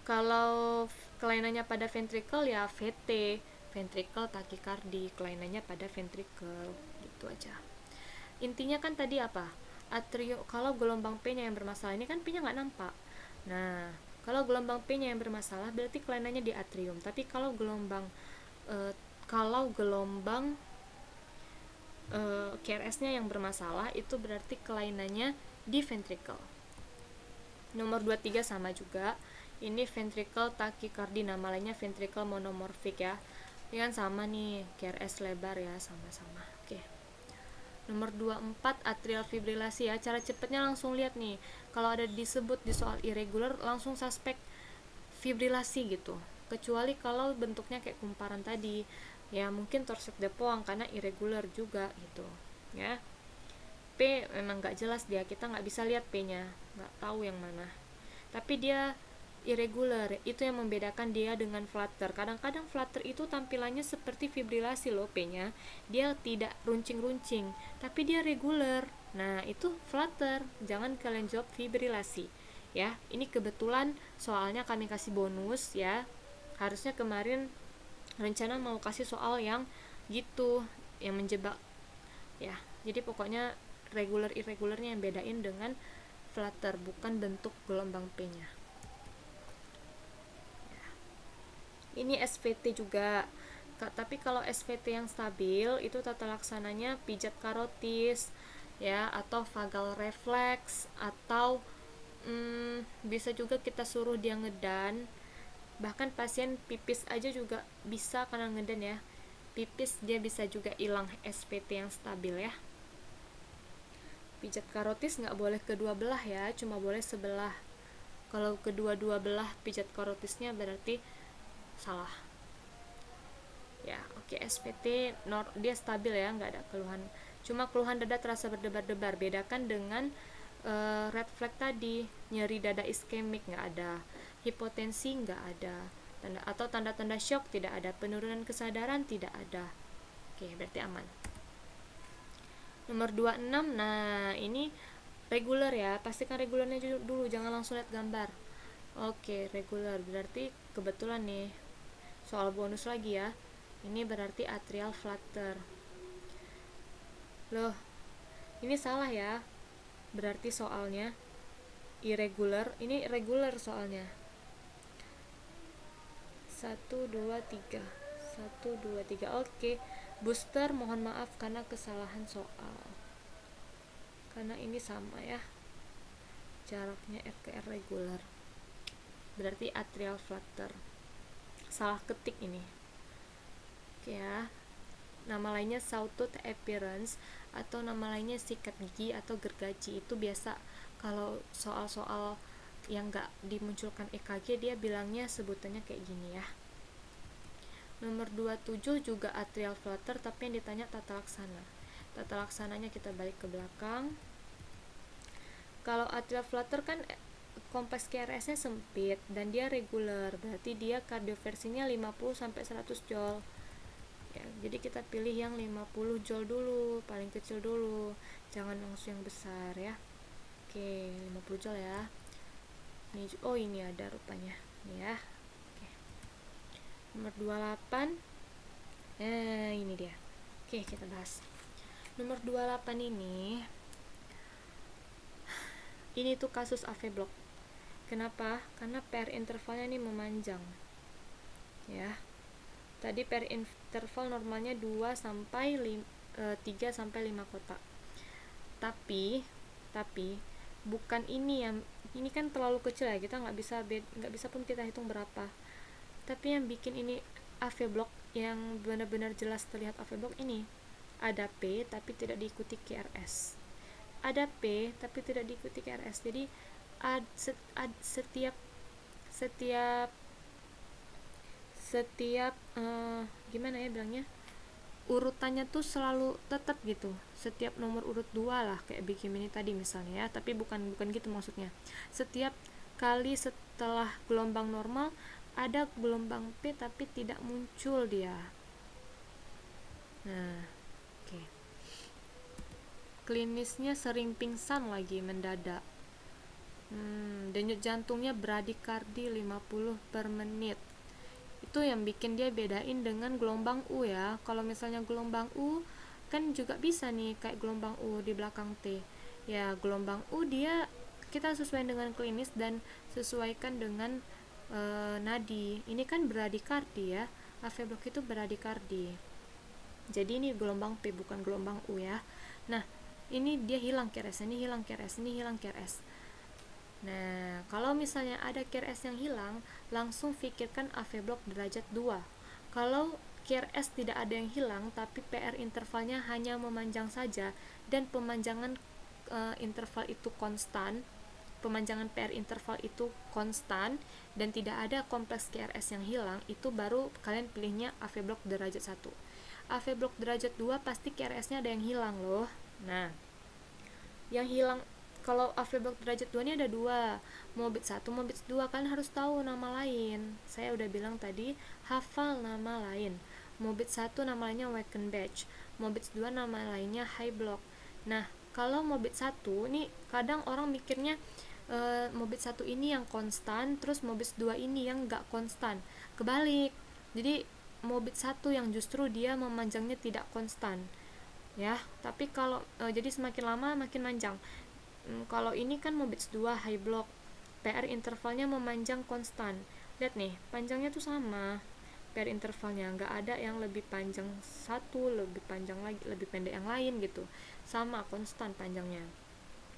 Kalau kelainannya pada ventrikel ya VT, ventricle tachycardia, kelainannya pada ventrikel gitu aja. Intinya kan tadi apa? Atrium. Kalau gelombang P-nya yang bermasalah, ini kan P-nya nggak nampak. Nah, kalau gelombang P-nya yang bermasalah berarti kelainannya di atrium. Tapi kalau gelombang QRS-nya yang bermasalah, itu berarti kelainannya di ventricle. Nomor 23 sama juga. Ini ventricle tachycardia, nama lainnya ventricle monomorphic ya. Ini kan sama nih, QRS lebar ya, sama-sama. Oke. Nomor 24 atrial fibrilasi ya. Cara cepatnya langsung lihat nih. Kalau ada disebut di soal irregular, langsung suspek fibrilasi gitu. Kecuali kalau bentuknya kayak kumparan tadi, ya mungkin torset de Pointes karena irregular juga gitu ya. P memang nggak jelas dia, kita nggak bisa lihat P-nya, nggak tahu yang mana. Tapi dia irregular, itu yang membedakan dia dengan flutter. Kadang-kadang flutter itu tampilannya seperti fibrilasi loh P-nya, dia tidak runcing-runcing, tapi dia regular. Nah itu flutter, jangan kalian jawab fibrilasi ya. Ini kebetulan soalnya kami kasih bonus ya. Harusnya kemarin rencana mau kasih soal yang gitu, yang menjebak ya. Jadi pokoknya regular irregularnya yang bedain dengan flutter, bukan bentuk gelombang P-nya ya. Ini SVT juga, tapi kalau SVT yang stabil itu tata laksananya pijat karotis ya, atau vagal reflex, atau bisa juga kita suruh dia ngedan. Bahkan pasien pipis aja juga bisa karena ngeden ya. Pipis dia bisa juga hilang SVT yang stabil ya. Pijat karotis nggak boleh kedua belah ya, cuma boleh sebelah. Kalau kedua-dua belah pijat karotisnya berarti salah ya. Oke, SVT dia stabil ya, nggak ada keluhan. Cuma keluhan dada terasa berdebar-debar. Bedakan dengan red flag tadi, nyeri dada iskemik nggak ada, hipotensi nggak ada, atau tanda-tanda shock tidak ada, penurunan kesadaran tidak ada. Oke, berarti aman. Nomor 26, nah ini regular ya, pastikan regularnya dulu, jangan langsung lihat gambar. Oke, regular berarti kebetulan nih soal bonus lagi ya. Ini berarti atrial flutter. Loh, ini salah ya. Berarti soalnya irregular, ini regular soalnya. 1 2 3. Oke. Booster, mohon maaf karena kesalahan soal. Karena ini sama ya. Jaraknya RKR regular. Berarti atrial flutter. Salah ketik ini. Oke ya. nama lainnya sawtooth appearance, atau nama lainnya sikat gigi atau gergaji. Itu biasa kalau soal-soal yang nggak dimunculkan EKG dia bilangnya sebutannya kayak gini ya. Nomor 27 juga atrial flutter, tapi yang ditanya tata laksana. Tata laksananya kita balik ke belakang. Kalau atrial flutter kan kompleks KRS-nya sempit dan dia reguler, berarti dia kardioversinya 50 sampai 100 joule. Ya, jadi kita pilih yang 50 joule dulu, paling kecil dulu. Jangan langsung yang besar ya. Oke, 50 joule ya. Ini ada rupanya. Nih ya. Oke. Nomor 28. Ini dia. Oke, kita bahas. Nomor 28 ini tuh kasus AV block. Kenapa? Karena PR intervalnya ini memanjang. Ya. Tadi PR interval normalnya 2 sampai 3 sampai 5 kotak. Tapi bukan ini kan terlalu kecil ya, kita nggak bisa pun kita hitung berapa. Tapi yang bikin ini AV block, yang benar-benar jelas terlihat AV block ini, ada P tapi tidak diikuti QRS. Ada P tapi tidak diikuti QRS. Jadi setiap gimana ya bilangnya, urutannya tuh selalu tetap gitu, setiap nomor urut 2 lah, kayak bikin ini tadi misalnya ya, tapi bukan gitu maksudnya. Setiap kali setelah gelombang normal ada gelombang P tapi tidak muncul dia. Nah, oke. Klinisnya sering pingsan lagi mendadak. Denyut jantungnya bradikardi 50 per menit. Itu yang bikin dia bedain dengan gelombang U ya. Kalau misalnya gelombang U kan juga bisa nih kayak gelombang U di belakang T. Ya, gelombang U dia kita sesuaikan dengan klinis dan sesuaikan dengan nadi. Ini kan bradikardi ya. AV block itu bradikardi. Jadi ini gelombang P bukan gelombang U ya. Nah, ini dia hilang QRS, ini hilang QRS, ini hilang QRS. Nah, kalau misalnya ada QRS yang hilang, langsung pikirkan AV block derajat 2. Kalau QRS tidak ada yang hilang, tapi PR intervalnya hanya memanjang saja, dan pemanjangan interval itu konstan, pemanjangan PR interval itu konstan, dan tidak ada kompleks QRS yang hilang, itu baru kalian pilihnya AV block derajat 1. AV block derajat 2 pasti QRS-nya ada yang hilang loh. Nah, yang hilang kalau AV block derajat 2 ini ada 2, Mobitz 1, Mobitz 2, kalian harus tahu nama lain. Saya udah bilang tadi, hafal nama lain. Mobitz 1 nama lainnya Wackenbach, Mobitz 2 nama lainnya high block. Nah, kalau Mobitz 1 ini kadang orang mikirnya Mobitz 1 ini yang konstan, terus Mobitz 2 ini yang gak konstan. Kebalik. Jadi Mobitz 1 yang justru dia memanjangnya tidak konstan. Ya, tapi kalau jadi semakin lama makin manjang. Kalau ini kan Mobitz 2 high block, PR intervalnya memanjang konstan. Lihat nih, panjangnya tuh sama. PR intervalnya nggak ada yang lebih panjang satu, lebih panjang lagi, lebih pendek yang lain gitu. Sama, konstan panjangnya.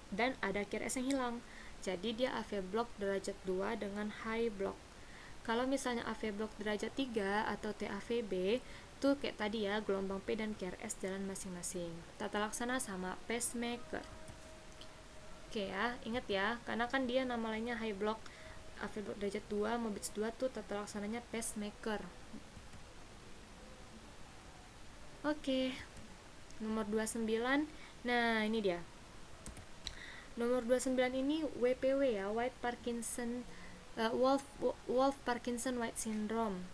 Dan ada QRS yang hilang. Jadi dia AV block derajat 2 dengan high block. Kalau misalnya AV block derajat 3 atau TAVB, tuh kayak tadi ya, gelombang P dan QRS jalan masing-masing. Tata laksana sama pacemaker. Oke ya, ingat ya, karena kan dia nama lainnya high block, AV block derajat 2, Mobitz 2 tuh tata laksananya pacemaker. Oke, nomor 29, nah ini dia. Nomor 29 ini WPW ya, White Parkinson, Wolff Parkinson White Syndrome.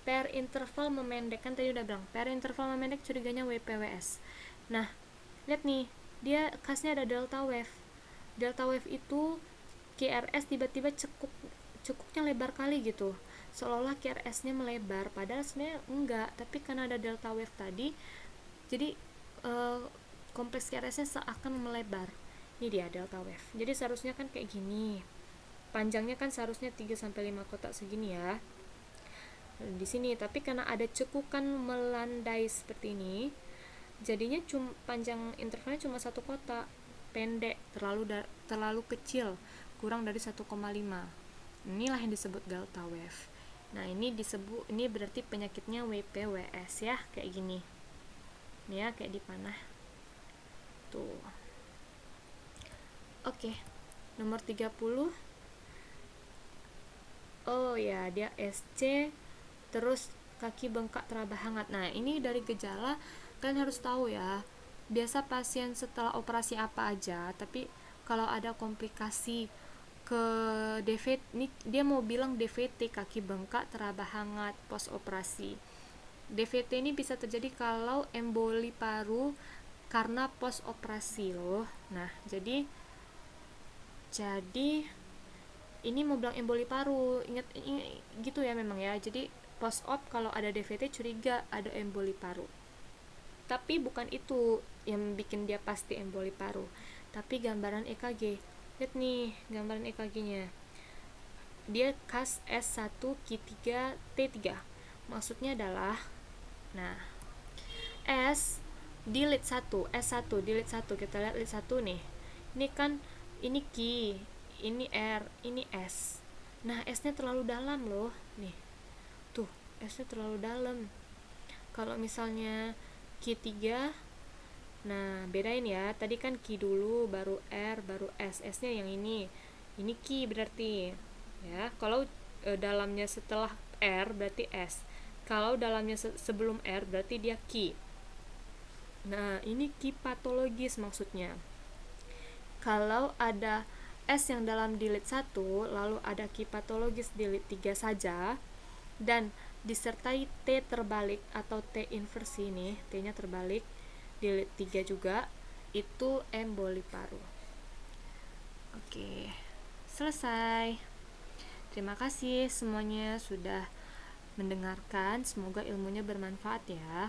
PR interval memendek, kan tadi udah bilang, PR interval memendek curiganya WPWS. Nah, lihat nih, dia khasnya ada delta wave. Delta wave itu QRS tiba-tiba cukupnya lebar kali gitu, seolah-olah QRS-nya melebar, padahal sebenarnya enggak, tapi karena ada delta wave tadi, jadi kompleks QRS-nya seakan melebar. Ini dia delta wave. Jadi seharusnya kan kayak gini, panjangnya kan seharusnya 3-5 kotak segini ya di sini, tapi karena ada cekukan melandai seperti ini, jadinya panjang intervalnya cuma 1 kotak, pendek, terlalu kecil, kurang dari 1,5. Inilah yang disebut delta wave. Nah, ini berarti penyakitnya WPWS ya, kayak gini. Nih ya, kayak di panah. Tuh. Oke. Nomor 30. Oh ya, dia SC, terus kaki bengkak teraba hangat. Nah, ini dari gejala kalian harus tahu ya. Biasa pasien setelah operasi apa aja, tapi kalau ada komplikasi ke DVT, ini dia mau bilang DVT, kaki bengkak teraba hangat pos operasi. DVT ini bisa terjadi kalau emboli paru karena pos operasi loh. Nah, jadi ini mau bilang emboli paru, ingat gitu ya memang ya. Jadi post op kalau ada DVT curiga ada emboli paru, tapi bukan itu yang bikin dia pasti emboli paru, tapi gambaran EKG. Lihat nih gambaran EKG nya, dia CAS S1Q3 T3. Maksudnya adalah, nah, S di lead 1, S1 di lead 1, kita lihat lead 1 nih. Ini kan ini Q, ini R, ini S. Nah, S-nya terlalu dalam loh. Nih. Tuh, S-nya terlalu dalam. Kalau misalnya Q3, nah, bedain ya. Tadi kan Q dulu, baru R, baru S. S-nya yang ini. Ini Q berarti. Ya, kalau dalamnya setelah R berarti S. Kalau dalamnya sebelum R berarti dia Q. Nah, ini Q patologis maksudnya. Kalau ada S yang dalam di lead 1, lalu ada Q patologis di lead 3 saja, dan disertai T terbalik atau T inversi nih, T-nya terbalik di lead 3 juga, itu emboli paru. Oke, selesai. Terima kasih semuanya sudah mendengarkan, semoga ilmunya bermanfaat ya.